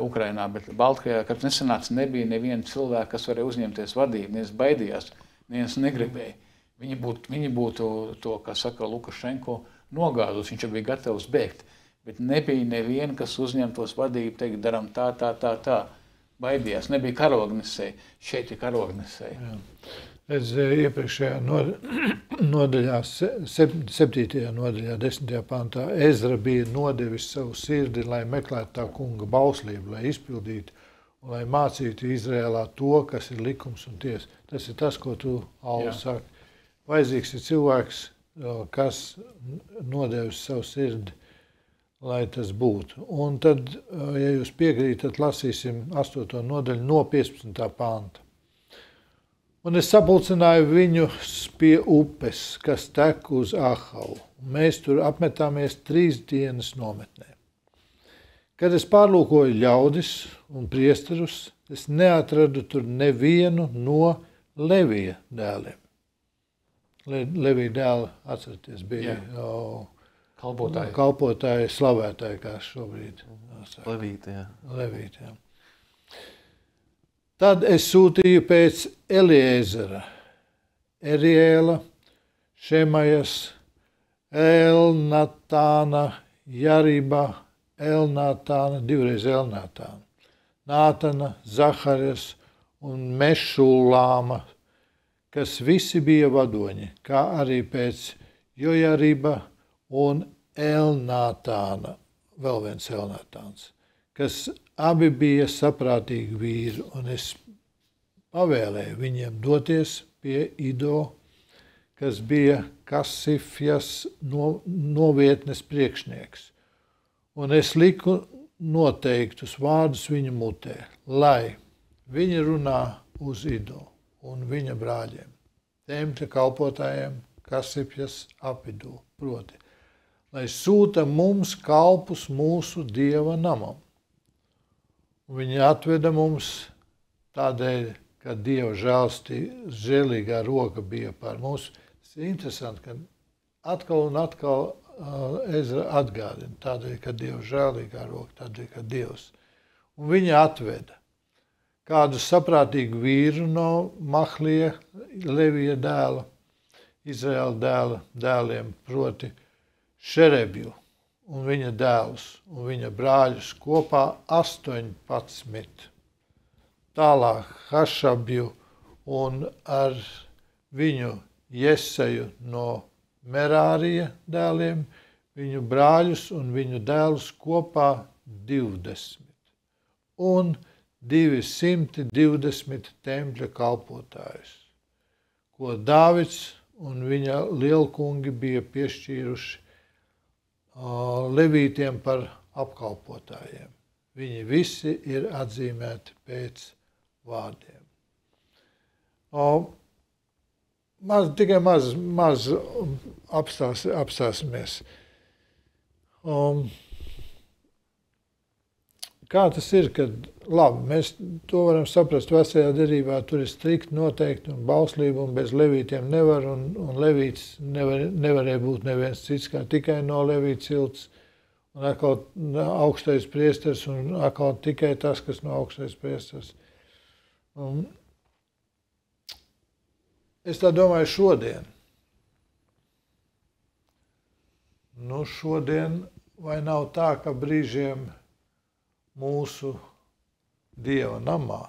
Ukrainā, bet Baltkrievijā, kad nesanāca, nebija neviena cilvēka, kas varēja uzņemties vadību. Neviens baidījās, neviens negribēja. Viņi būtu to, kā saka Lukašenko, nogādus, viņš jau bija gatavs bēgt. Bet nebija neviena, kas uzņemtos vadību, teikt, daram tā. Baidījās, nebija karognesēji. Šeit ir karognesēji. Es iepriekšējā nodaļā, 7. nodaļā, 10. pantā, Ezra bija nodevis savu sirdi, lai meklētu tā kunga bauslību, lai izpildītu un lai mācītu Izrēlā to, kas ir likums un tiesa. Tas ir tas, ko tu, Alva, saki. Vajadzīgs ir cilvēks, kas nodevis savu sirdi, lai tas būtu. Un tad, ja jūs piekrītat, lasīsim 8. nodaļu no 15. panta. Un es sapulcināju viņus pie upes, kas tek uz Ahavu. Mēs tur apmetāmies 3 dienas nometnē. Kad es pārlūkoju ļaudis un priesterus, es neatradu tur nevienu no Levija dēliem. Levija dēli, atceraties, bija kalpotāji, slavētāji, kā šobrīd. Levīti, jā. Tad es sūtīju pēc Eliezera, Eriela, Šemajas, Elnatāna, Jariba, Elnatāna, 2 Elnatāna, Nātana, Zaharijas un Mešulāma, kas visi bija vadoņi, kā arī pēc Jojariba un Elnatāna vēl viens Elnatāns, kas abi bija saprātīgi vīri, un es pavēlēju viņiem doties pie Ido, kas bija Kasifjas novietnes priekšnieks. Un es liku noteiktus vārdus viņa mutē, lai viņi runā uz Ido un viņa brāļiem, tempļa kalpotājiem Kasifjas apvidū, proti, lai sūta mums kalpus mūsu Dieva namam. Un viņi atveda mums tādēļ, ka Dieva žēlīgā roka bija par mums. Tas ir interesanti, ka atkal un atkal Ezra atgādina tādēļ, ka Dieva žēlīgā roka, tādēļ, ka Dievs. Un viņi atveda kādu saprātīgu vīru no Mahlija, Levija dēla, Izraēla dēliem, proti Šerebju un viņa dēlus un viņa brāļus kopā 18. Tālāk Hašabju un ar viņu Jeseju no Merārija dēliem, viņu brāļus un viņu dēlus kopā 20. Un 220 tempļa kalpotājus, ko Dāvids un viņa lielkungi bija piešķīruši levītiem par apkalpotājiem. Viņi visi ir atzīmēti pēc vārdiem. Tikai maz apstāsimies. Kā tas ir, kad labi, mēs to varam saprast vecajā derībā, tur ir strikt noteikti un bauslība un bez levītiem nevar, un levīts nevarēja būt neviens cits kā tikai no levīta cilts, un atkal augstais priesteris un atkal tikai tas, kas no augstais priesteris. Es tā domāju šodien. Šodien vai nav tā, ka brīžiem mūsu Dieva namā.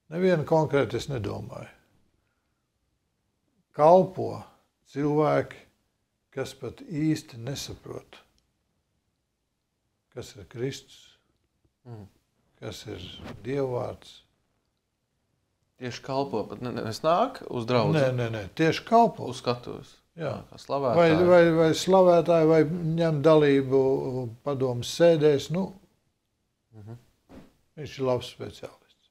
Nevienu konkrēti es nedomāju. Kalpo cilvēki, kas pat īsti nesaprot, kas ir Kristus, kas ir Dievvārds. Tieši kalpo, bet nevis nāk uz draudzi? Nē, tieši kalpo. Uz skatuves. Jā. Kā slavētāji. Vai slavētāji, vai ņem dalību padomas sēdēs, viņš ir labs speciālists.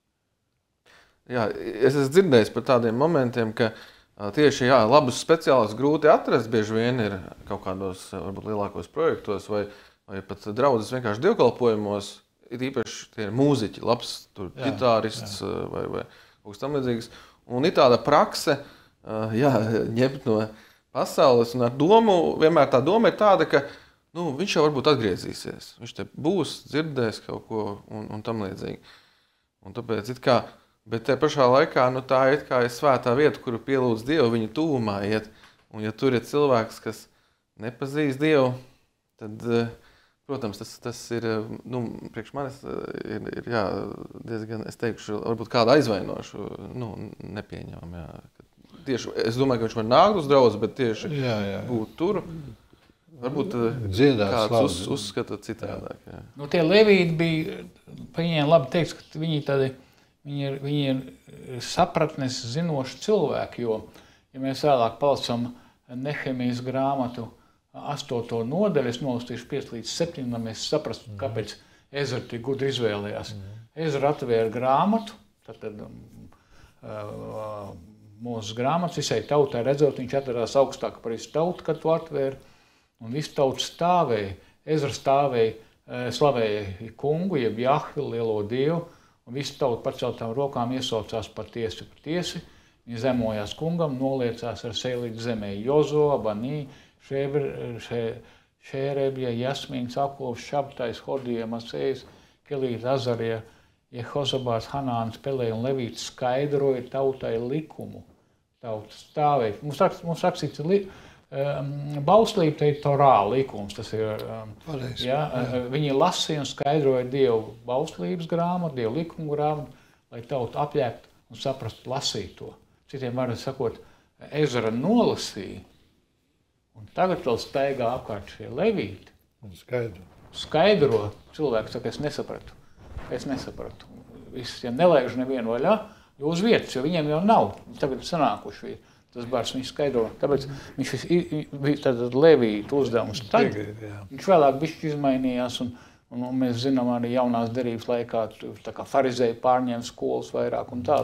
Jā, es esmu dzirdējis par tādiem momentiem, ka tieši labus speciālistus grūti atrast, bieži vien ir kaut kādos varbūt lielākos projektos vai pat draudzes vienkārši dievkalpojumos, ir īpaši tie ir mūziķi, labs ģitārists vai kaut kas tam līdzīgs. Un ir tāda prakse, ņemt no pasaules, un ar domu, vienmēr tā doma ir tāda, ka viņš jau varbūt atgriezīsies. Viņš te būs, dzirdēs kaut ko un tam līdzīgi. Un tāpēc bet te pašā laikā, tā ir kā svētā vieta, kuru pielūdz Dievu, viņa tuvumā iet. Un ja tur ir cilvēks, kas nepazīst Dievu, tad, protams, tas ir, priekš manis ir diezgan, es teikšu, varbūt kādu aizvainošu, nepieņemam, Tieši, es domāju, ka viņš var nākt uz draudzi, bet tieši būt tur. Varbūt kāds uzskata citādāk. Jā. Tie levīti bija, par viņiem labi teiks, ka viņi ir sapratnes zinoši cilvēki, jo, ja mēs vēlāk palasam Nehemijas grāmatu 8. nodaļu, es nolastīšu 5 līdz 7, lai mēs saprastu, kāpēc Ezra tik gudri izvēlējās. Ezra atvēra grāmatu, tātad Mūzes grāmatas visai tautai redzot, viņš atradās augstāk par visu tautu, kad to atvēra, un visu tautu stāvēja. Ezra stāvēja, slavēja kungu, jeb Jahvi, lielo Dievu, un visu tautu paceltām rokām iesaucās patiesi. Viņi zemojās kungam, noliecās ar seju līdz zemē. Jozo, Banī, Šērebja, Jasmīns, Aplovs, Šabtais, Hodija, Masējs, Kelīta, Azarija, Jehozabāts, Hanāns, Pelē un Levīts skaidroja tautai likumu. Tauta stāvēja. Mums rakstīts, bauslība te ir Torā likums. Tas ir, viņi lasīja un skaidroja Dievu bauslības grāmatu, Dievu likumu grāmatu, lai tauta apjēgtu un saprastu lasīt to. Citiem vārdiem sakot, Ezra nolasīja, un tagad vēl staigā apkārt šie levīti, Un skaidro. Skaidro cilvēku, saka, es nesapratu. Viss, ja nelaižu nevienu vaļā, jo uz vietas, jo viņiem jau nav, tagad sanākuši tas bārs, viņš skaidro, tāpēc viņš tātad Levītu uzdevums. Tad viņš vēlāk bišķi izmainījās, un mēs zinām arī jaunās derības laikā, tā kā farizēji pārņēma skolas vairāk un tā,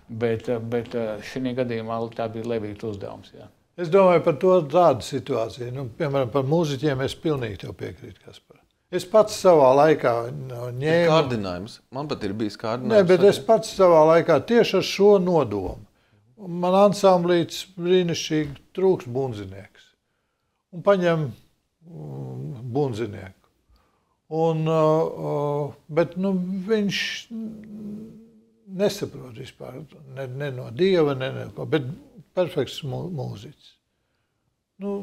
bet šī gadījumā tā bija Levītu uzdevums, jā. Es domāju par to tādu situāciju. Nu, piemēram, par mūziķiem es pilnīgi tev piekrītu, Kaspar. Es pats savā laikā ņēmu... Kārdinājums. Man pat ir bijis kārdinājums. Nē, bet es pats savā laikā tieši ar šo nodomu. Man ansamblīts brīnišķīgi trūks bundzinieks. Un paņem bundzinieku. Bet nu, viņš nesaprot vispār, ne no Dieva, ne ko, bet perfekts mūziķis. Nu,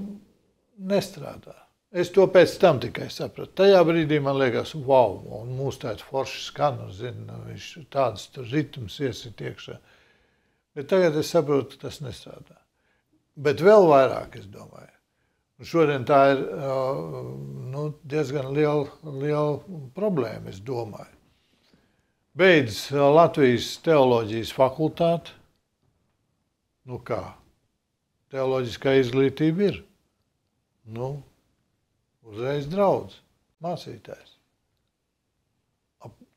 nestrādā. Es to pēc tam tikai sapratu. Tajā brīdī man liekas, wow, un mūs tāds forši skan, viņš tāds ritms iesit iekšā. Bet tagad es saprotu, ka tas nestrādā. Bet vēl vairāk, es domāju. Un šodien tā ir diezgan liela problēma, es domāju. Beidz Latvijas teoloģijas fakultāti. Nu kā? Teoloģiskā izglītība ir. Nu, uzreiz draudz, mācītājs.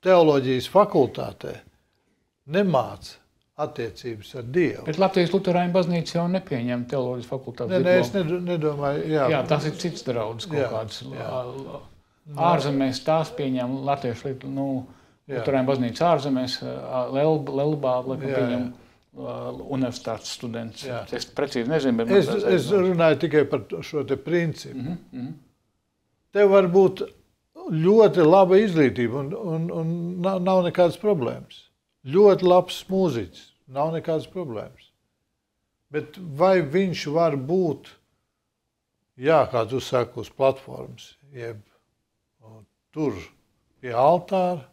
Teoloģijas fakultātē nemāca attiecības ar Dievu. Bet Latvijas Luterāņu baznīca jau nepieņem teoloģijas fakultātes diplomu. Nē, es nedomāju, jā. Jā, tas ir cits draudz kaut kāds. Ārzemēs tās pieņem latviešu, Luterāņu baznīca ārzemēs, Lelbā, pieņem universitātes students. Jā. Es precīzi nezinu, bet... Es runāju tikai par šo te principu. Tev var būt ļoti laba izglītība un nav nekādas problēmas. Ļoti labs mūziķis, nav nekādas problēmas. Bet vai viņš var būt, kā tu saki, uz platformas, jeb tur pie altāra?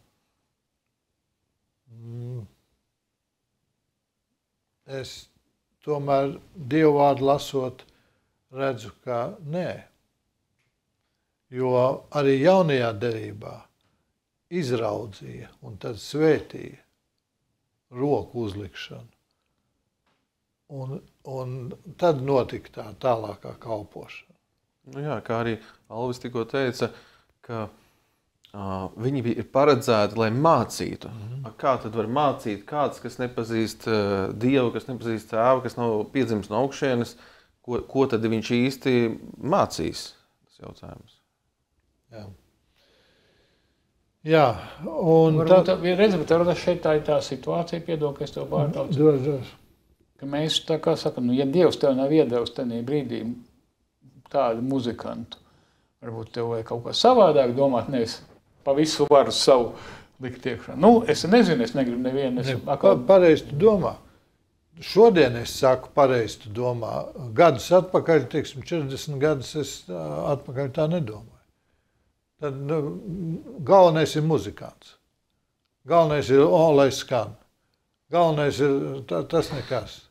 Es tomēr Dievu vārdu lasot redzu, ka nē. Jo arī jaunajā derībā izraudzīja un tad svētīja roku uzlikšanu. Un tad notika tā tālākā kalpošana. Nu jā, kā arī Alvis tikko teica, ka viņi ir paredzēti, lai mācītu. Kā tad var mācīt kāds, kas nepazīst Dievu, kas nepazīst Tēvu, kas nav piedzimis no augšienes, ko tad viņš īsti mācīs? Tas jautājums. Jā, un Varbūt šeit tā ir tā situācija, piedod, ka es tev pārtaucu. Ka mēs, tā kā sakam, ja Dievs tev nav iedevis tajā brīdī tādu muzikantu, varbūt tev vajag kaut kā savādāk domāt, nevis pa visu varu savu likt iekšā. Nu, es nezinu, es negribu nevienu. Pareizi tu domā. Šodien es saku pareizi tu domā. Gadus atpakaļ, 40 gadus es atpakaļ tā nedomāju. Tad galvenais ir muzikants. Galvenais ir, lai skan. Galvenais ir tas nekas.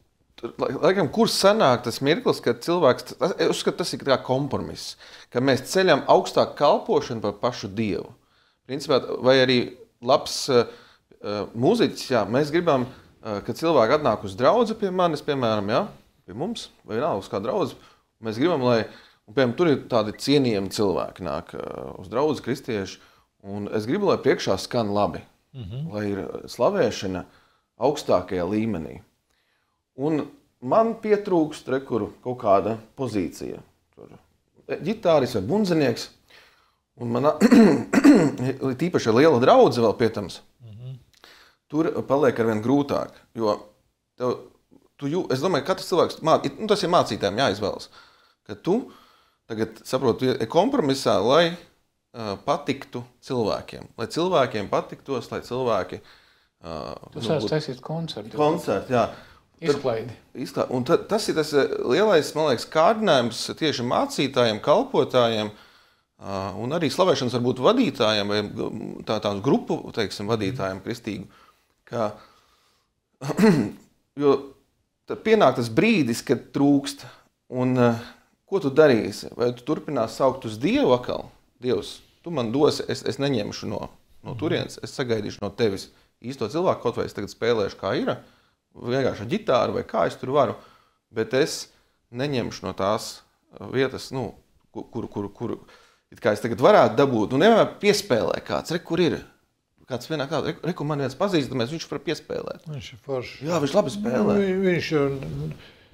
Laikam, kur sanāk tas mirklis, kad cilvēks, es uzskatu, tas ir kā kompromiss, ka mēs ceļam augstāk kalpošanu par pašu Dievu. Principā, vai arī labs mūziķis, mēs gribam, ka cilvēki atnāk uz draudzi pie manis, piemēram, pie mums, vai vienalga uz kā draudzi, mēs gribam, lai, un, piemēram, tur ir tādi cienījami cilvēki nāk uz draudzi, kristieši, un es gribu, lai priekšā skan labi, lai ir slavēšana augstākajā līmenī. Un man pietrūkst kaut kāda pozīcija. Tur ģitāris vai bundzinieks, un man tīpaši liela draudze vēl pietams, tur paliek arvien grūtāk, jo es domāju, ka katrs cilvēks, tas ir mācītājiem jāizvēlas, ka tu tagad saproti kompromisā, lai patiktu cilvēkiem, lai cilvēkiem patiktos, lai cilvēki... Tu sāc taisīt koncertu. Koncertu, jā. Izklaidi. Un tas ir tas lielais, man liekas, kārdinājums tieši mācītājiem, kalpotājiem, un arī slavēšanas varbūt vadītājiem, vai tādu grupu, teiksim, vadītājiem kristīgu, ka, jo pienāk tas brīdis, kad trūkst, un ko tu darīsi? Vai tu turpinās saukt uz Dievu akal, Dievs, tu man dosi, es neņemšu no turienes, es sagaidīšu no tevis īsto cilvēku, kaut vai es tagad spēlēšu kā ir, vienkārši ar ģitāru vai kā es tur varu, bet es neņemšu no tās vietas, kur it kā es tagad varētu dabūt, un nevienmēr piespēlē kāds, kur ir. Kāds vienā kādā, kur man viens pazīstamies, viņš var piespēlēt. Viņš ir foršs. Jā, viņš labi spēlē. Viņš ir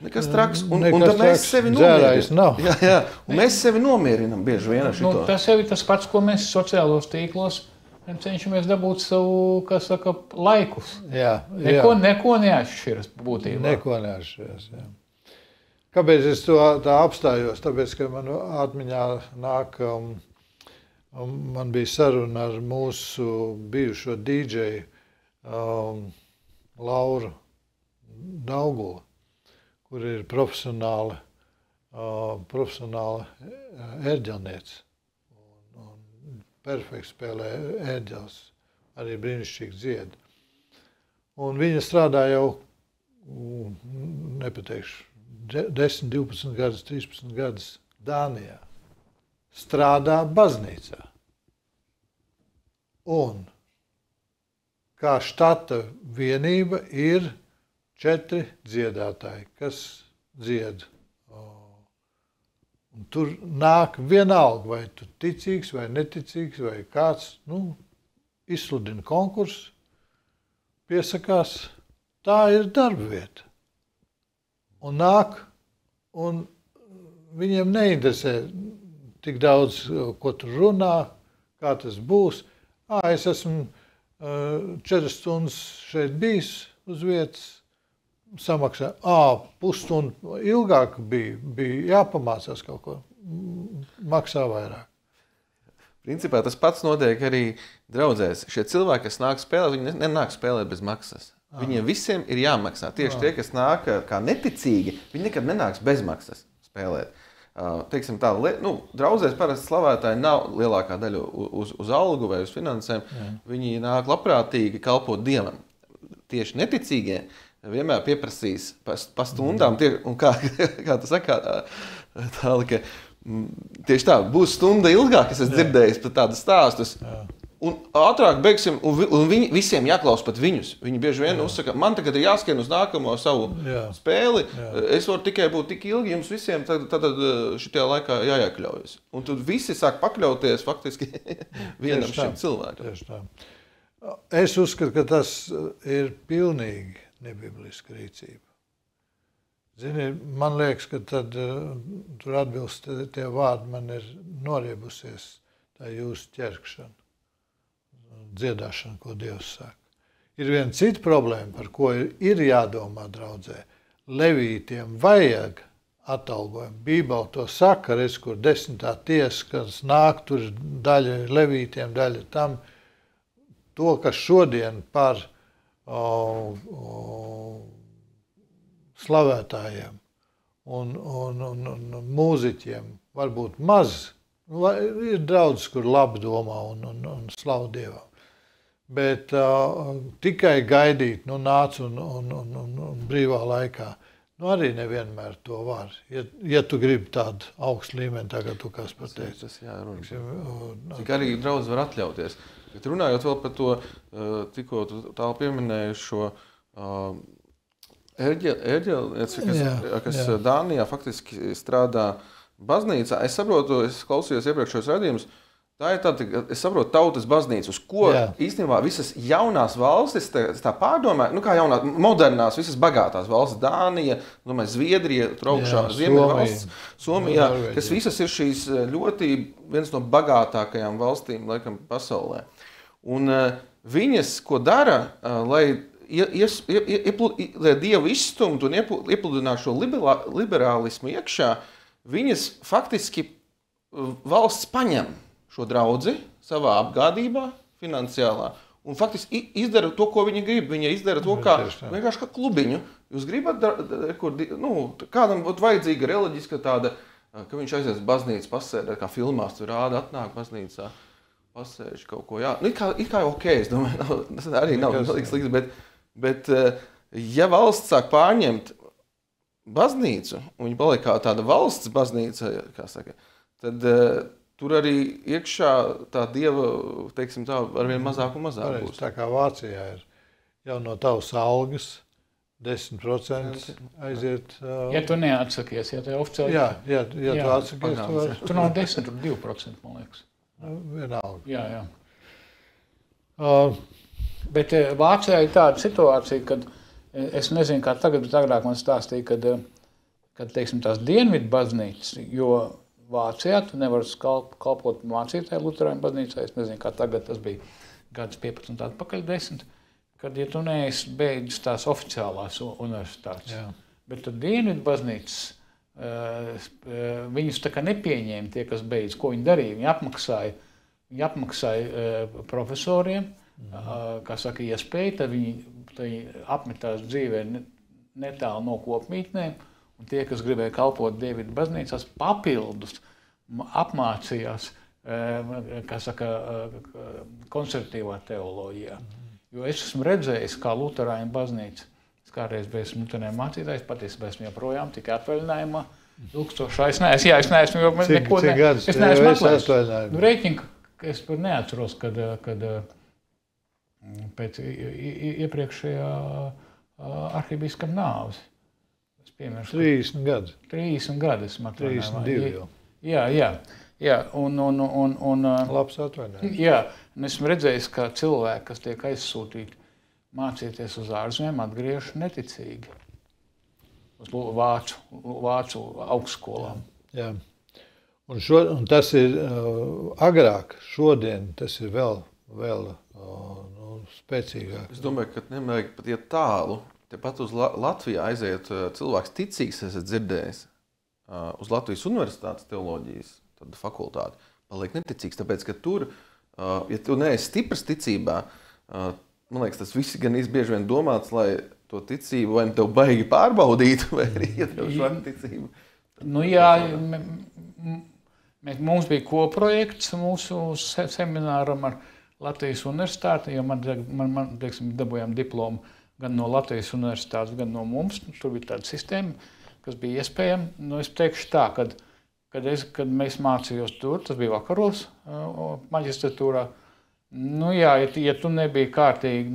nekas traks, un tad mēs sevi nomierinām. Jā, un mēs sevi nomierinām bieži vien ar šito. Tas jau ir tas pats, ko mēs sociālos tīklos cenšamies dabūt savu, kas saka, laikus. Jā. Neko neatšķiras būtībā. Neko neatšķiras, jā. Kāpēc es to tā apstājos? Tāpēc, ka man atmiņā nāk... Man bija saruna ar mūsu bijušo dīdžeju Lauru Daugulu, kur ir profesionāla ērģelniece. Un perfekti spēlē ērģels, arī brīnišķīgi dzied. Un viņa strādā jau, nepateikšu, 10, 12 gadus, 13 gadus Dānijā. Strādā baznīcā. Un kā štata vienība ir 4 dziedātāji, kas dzied. Un tur nāk vienalga, vai tu ticīgs, vai neticīgs, vai kāds, izsludina konkursu, piesakās, tā ir darba vieta. Un nāk, un viņiem neinteresē tik daudz, ko tur runā, kā tas būs. Es esmu 4 stundas šeit bijis uz vietas, samaksā. Pusstundu ilgāk bija jāpamācās kaut ko, maksā vairāk. Principā tas pats notiek arī draudzēs. Šie cilvēki, kas nāk spēlēt, viņi nenāk spēlēt bez maksas. Viņiem visiem ir jāmaksā. Tieši tie, kas nāk kā neticīgi, viņi nekad nenāks bez maksas spēlēt. Teiksim tā, draudzēs parasti slavētāji nav lielākā daļa uz algu vai uz finansēm. Viņi nāk labprātīgi kalpot Dievam. Tieši neticīgie vienmēr pieprasīs pa stundām, un kā tu saka, ka tieši tā, būs stunda ilgāk, es esmu dzirdējis par tādas stāstus. Un ātrāk beigsim, un visiem jāklaus pat viņus. Viņi bieži vien uzsaka, man tagad ir jāskrien uz nākamo savu spēli, es varu tikai būt tik ilgi, jums visiem tad šitajā laikā jāiekļaujas. Un tad visi sāk pakļauties faktiski vienam šim cilvēkam. Tieši tā. Es uzskatu, ka tas ir pilnīgi nebibliska rīcība. Zini, man liekas, ka tad tur atbilst tie vārdi, man ir noriebusies tā jūsu ķerkšana. Dziedāšana, ko Dievs saka. Ir viena cita problēma, par ko ir jādomā draudzē. Levītiem vajag atalgojumu. Bībele to saka, redz, kur 10. tiesa, kas nāk, tur daļa levītiem, daļa tam. To, kas šodien par slavētājiem un mūziķiem varbūt maz. Ir daudz, kur labi domā un slavu Dievam. Bet tikai gaidīt, nāc un brīvā laikā, arī nevienmēr to var. Ja tu gribi tādu augstu līmeni, tagad tu kas pateici. Tas jārunā. Cik arī draudz var atļauties. Bet runājot vēl par to, tikko tu tālu pieminēji šo ērģelnieci, kas Dānijā faktiski strādā baznīcā. Es saprotu, es klausījos iepriekšējos raidījumus, tā ir tāda, es saprotu, tautas baznīca, uz ko īstenībā visas jaunās valstis, tā pārdomā, kā jaunās, modernās, visas bagātās valstis, Dānija, Zviedrija, Traukšā, Ziemeļvalsts, Somijā, kas visas ir šīs ļoti viens no bagātākajām valstīm, laikam, pasaulē. Un viņas, ko dara, lai Dievu izstumtu un iepludinātu šo liberālismu iekšā, viņas faktiski valsts paņem šo draudzi savā apgādībā, finansiālā, un faktiski izdara to, ko viņi grib. Viņa izdara to vienkārši kā klubiņu. Jūs gribat, kādam būtu vajadzīga reliģiska tāda, ka viņš aizies baznīcu pasēdē, kā filmās tur rāda, atnāk baznīcā, pasēž kaut ko, It kā ok, es domāju, tas arī nav slikts, bet ja valsts sāk pārņemt baznīcu, un viņa paliek kā tāda valsts baznīca, kā saka, tad tur arī iekšā tā dieva, teiksim tā, arvien mazāk un mazāk Pareizi, būs. tā kā Vācijā ir jau no tavas algas 10% aiziet. Ja tu neatsakies, ja tev oficiāli... Ja tu atsakies, tu vari. Tu nav 10, tur 2%, man liekas. Vienalga. Jā. Uh, Bet Vācijā ir tāda situācija, kad es nezinu, kā tagad, bet agrāk man stāstīja, kad teiksim, tās dienvidu baznīcas, jo Vācijā tu nevari kalpot mācītāju Luterāņu baznīcā, es nezinu, kā tagad tas bija gadus 15 atpakaļ 10, kad, ja tu neesi beidzis tās oficiālās universitātes. Jā. Bet tad dienvidu baznīcas, viņus tā kā nepieņēma tie, kas beidz, ko viņi darīja. Viņi apmaksāja profesoriem, kā saka, iespēju, tad viņi apmetās dzīvē netālu no kopmītnēm, un tie, kas gribēja kalpot dienvidu baznīcās, papildus apmācījās, kā saka, konservatīvā teoloģijā. Jo es esmu redzējis, kā Luterāņu baznīca, es kādreiz biju Luterāņu mācītājs, patiesībā esmu joprojām tikai atvaļinājumā, ilgstošā. Es neesmu, jo neko es neesmu atlaist. Rēķinu, ka es neatceros, kad pēc iepriekšējā arhibīskapa nāves. 30 gadi. 30 gadi esmu atvaļinājumā. 32 jau. Jā, un Labs atvaļinājums. Jā, un esmu redzējis, kā cilvēki, kas tiek aizsūtīti mācīties uz ārzemēm, atgriežas neticīgi uz vācu augstskolām. Jā. Un tas ir agrāk, šodien tas ir vēl spēcīgāk. Es domāju, ka nevajag pat iet tālu. Tepat uz Latviju aiziet cilvēks ticīgs, esat dzirdējis, uz Latvijas universitātes teoloģijas fakultāti. Paliek neticīgs, tāpēc, ka tur, ja tu neesi stiprs ticībā, man liekas, tas viss gan bieži vien domāts, lai to ticību vai tev baigi pārbaudītu, vai arī ietev šādu ticību. Nu jā, mums bija koprojekts mūsu semināram ar Latvijas universitāti, jo man teiksim, dabūjām diplomu gan no Latvijas universitātes, gan no mums. Tur bija tāda sistēma, kas bija iespējama. Nu, es teikšu tā, kad mēs mācījos tur, tas bija vakaros maģistratūrā. Nu jā, ja tu nebija kārtīgi,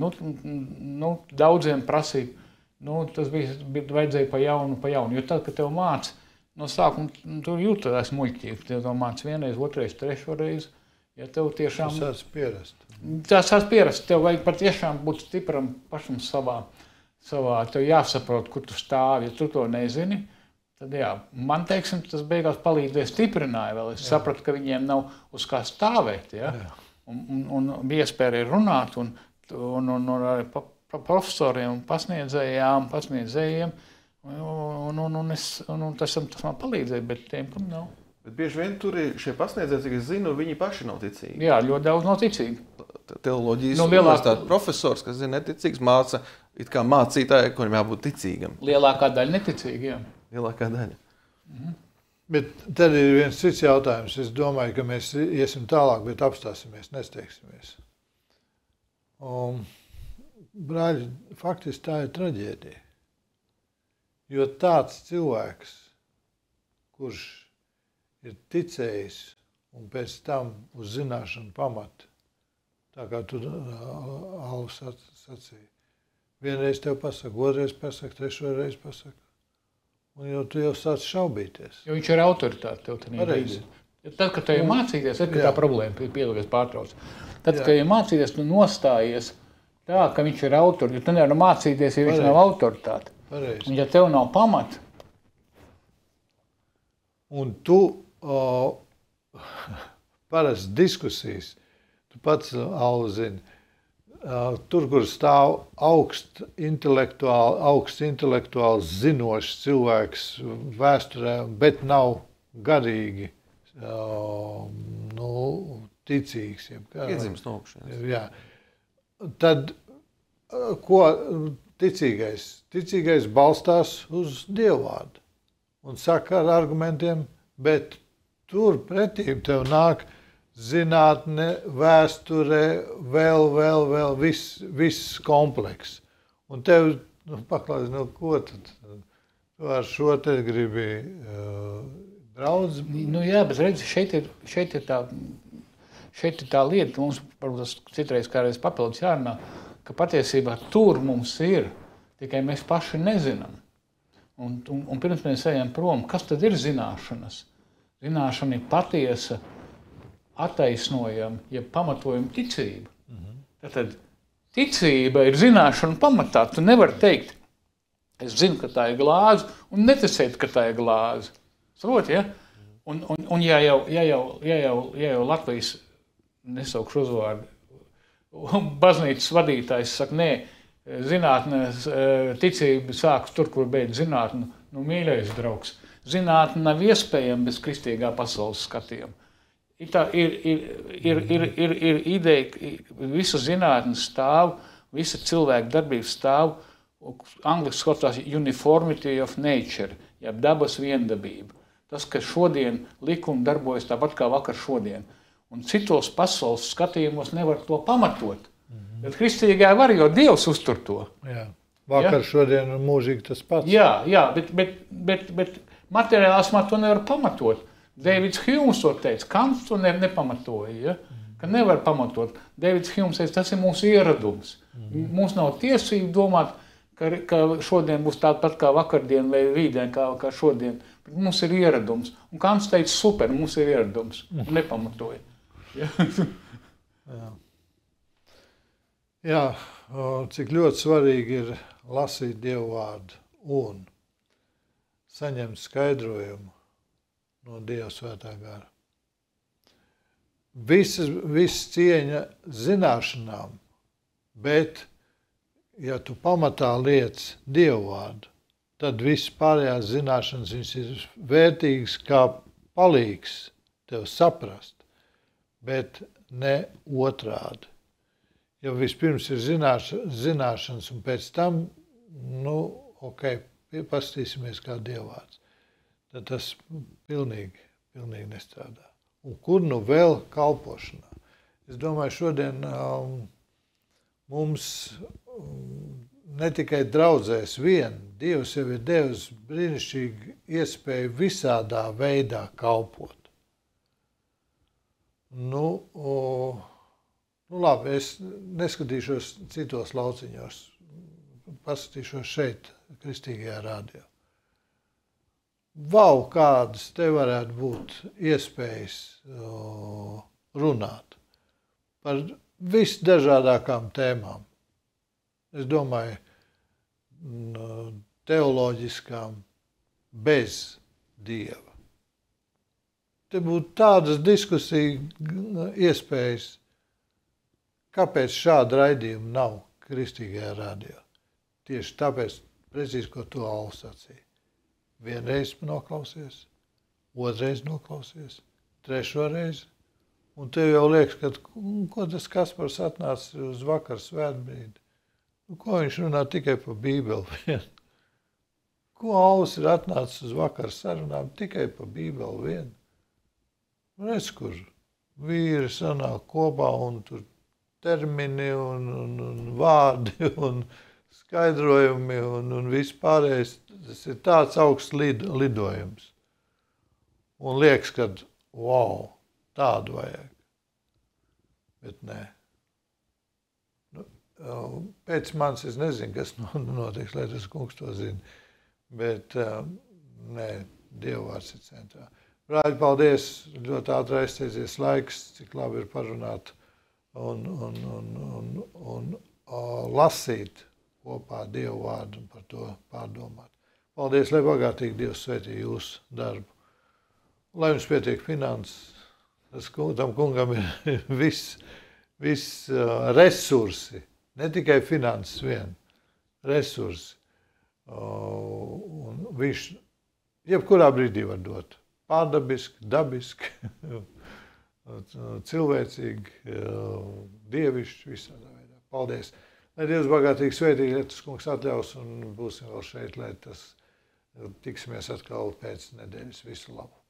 daudziem prasīja, tas vajadzēja pa jaunu. Jo tad, kad tev māca, no sākuma tur jūtās muļķīgi. Tev to māca vienreiz, otrais, trešo reizi. Ja tev tiešām... Tas sāc pierast. Tas sāc pierast. Tev vajag patiešām būt stipram pašam savā. Tev jāsaprot, kur tu stāvi. Ja tu to nezini, tad jā. Man, teiksim, tas beigās palīdzēja, stiprināja vēl. Es sapratu, ka viņiem nav uz kā stāvēt. Ja? Un bija iespēja runāt un arī profesoriem un pasniedzējiem. Un tas man palīdzēja, bet tiem, kam nav. Bet bieži vien tur ir šie pasniedzēji, cik es zinu, viņi paši nav ticīgi. Jā, ļoti daudz nav ticīgi. Teoloģijas universitātes profesors, kas ir neticīgs, māca it kā mācītāji, kuriem jābūt ticīgam. Lielākā daļa neticīgi, jā. Lielākā daļa. Bet tad ir viens cits jautājums. Es domāju, ka mēs iesim tālāk, bet apstāsimies, nesteigsimies. Brāļi, faktiski tā ir traģēdija. Jo tāds cilvēks, kurš ir ticējis un pēc tam uz zināšanu pamata, tā kā tu Alvs sacīja. Vienreiz tev pasaka, otrreiz pasaka, trešoreiz pasaka. Un jau tu jau sāc šaubīties. Jo viņš ir autoritāte tev tādā brīdī. Tad, kad tev ir mācīties, ir tā problēma, pielūgies pārtrauc. Tad, kad ir mācīties, tu nostājies tā, ka viņš ir autoritāte. Jo tu nevar mācīties, ja viņš nav autoritāte. Pareizi. Un ja tev nav pamata. Un tu parasti diskusijas, tu pats, Alva, zini, tur, kur stāv augsts intelektuāls zinošs cilvēks vēsturē, bet nav garīgi ticīgs. Iedzims no augšas. Jā. Tad, ko ticīgais? Ticīgais balstās uz Dievvārdu un saka ar argumentiem, bet tur pretī tev nāk zinātne, vēsture, vēl viss komplekss. Un tev, paklājas, ko tad? Tu ar šo te gribi draudz. Nu jā, bet redzi, šeit ir tā lieta, mums varbūt citreiz kādreiz papildus jārunā, ka patiesībā tur mums ir, tikai mēs paši nezinām. Un pirms mēs ejam prom, kas tad ir zināšanas? Zināšana ir patiesa, attaisnojama, ja pamatojama ticība. Tātad ticība ir zināšana pamatā. Tu nevari teikt, es zinu, ka tā ir glāze, un neticēt, ka tā ir glāze. Saproti, ja? Un ja jau Latvijas, nesaukšu uzvārdu, baznīcas vadītājs saka, nē, zinātne, ticība sākas tur, kur beidz zinātne, nu mīļais draugs. Zinātne nav iespējama bez kristīgā pasaules skatījuma. Ir ideja, visa zinātne stāv, visa cilvēka darbība stāv, angliski skatās uniformity of nature, jeb dabas viendabība. Tas, ka šodien likumi darbojas tāpat kā vakar šodien. Un citos pasaules skatījumos nevar to pamatot. Bet kristīgā var, jo Dievs uztur to. Jā. Vakar, šodien un mūžīgi tas pats. Jā, bet materiālismā to nevar pamatot. Deivids Hjūms to teica, Kants to nepamatoja, ja? Ka nevar pamatot. Deivids Hjūms teica, tas ir mūsu ieradums. Mums nav tiesība domāt, ka šodien būs tāpat kā vakardien vai rītdien kā šodien. Bet mums ir ieradums. Un Kants teica, super, mums ir ieradums. Un nepamatoja. Ja? Jā, cik ļoti svarīgi ir lasīt Dievu vārdu un saņemt skaidrojumu no Dieva svētā gara. Viss cieņa zināšanām, bet, ja tu pamatā liec Dievu vārdu, tad viss pārējās zināšanas viņas ir vērtīgas kā palīgs tev saprast, bet ne otrādi. Ja vispirms ir zināšanas un pēc tam, pastīsimies kā Dievvārds, tad tas pilnīgi nestrādā. Un kur nu vēl kalpošanā? Es domāju, šodien mums ne tikai draudzēs vien, Dievs jau ir devis brīnišķīgu iespēju visādā veidā kalpot. Labi, es neskatīšos citos lauciņos, paskatīšos šeit, Kristīgajā radio. Vau, kādas te varētu būt iespējas runāt par visdažādākām tēmām. Es domāju, teoloģiskām bez Dieva. Te būtu tādas diskusiju iespējas, kāpēc šāda raidījuma nav Kristīgajā radio. Tieši tāpēc, precīzi, ko tu Alf sacīja. Vienreiz noklausies, otrreiz noklausies, trešo reizi. Un tev jau liekas, ka ko tas Kaspars atnāca uz vakar svētbrīdi? Ko viņš runā tikai par Bībeli vien? Ko Alvs ir atnācis uz vakar sarunām tikai par Bībeli vien? Redz, kur vīri sanāk kopā un tur termini un vārdi un skaidrojumi un vispārējais. Tas ir tāds augsts lidojums. Un liekas, ka, wow, tādu vajag. Bet nē. Pēc manis es nezinu, kas notiks, lai tas kungs to zina. Bet nē, Dievvārds ir centrā. Brāļi, paldies, ļoti ātri aizteicies laiks, cik labi ir parunāt un lasīt kopā Dievu vārdu un par to pārdomāt. Paldies, lai bagātīgi Dievs svētī jūsu darbu. Lai jums pietiek finanses, tam kungam ir viss resursi, ne tikai finanses vien, resursi. Un viņš jebkurā brīdī var dot. Pārdabiski, dabiski, cilvēcīgi, dievišķi, visādā veidā. Paldies! Lai Dievs bagātīgi svētī, lai tas kungs atļaus un būsim vēl šeit, lai tas tiksimies atkal pēc nedēļas. Visu labu!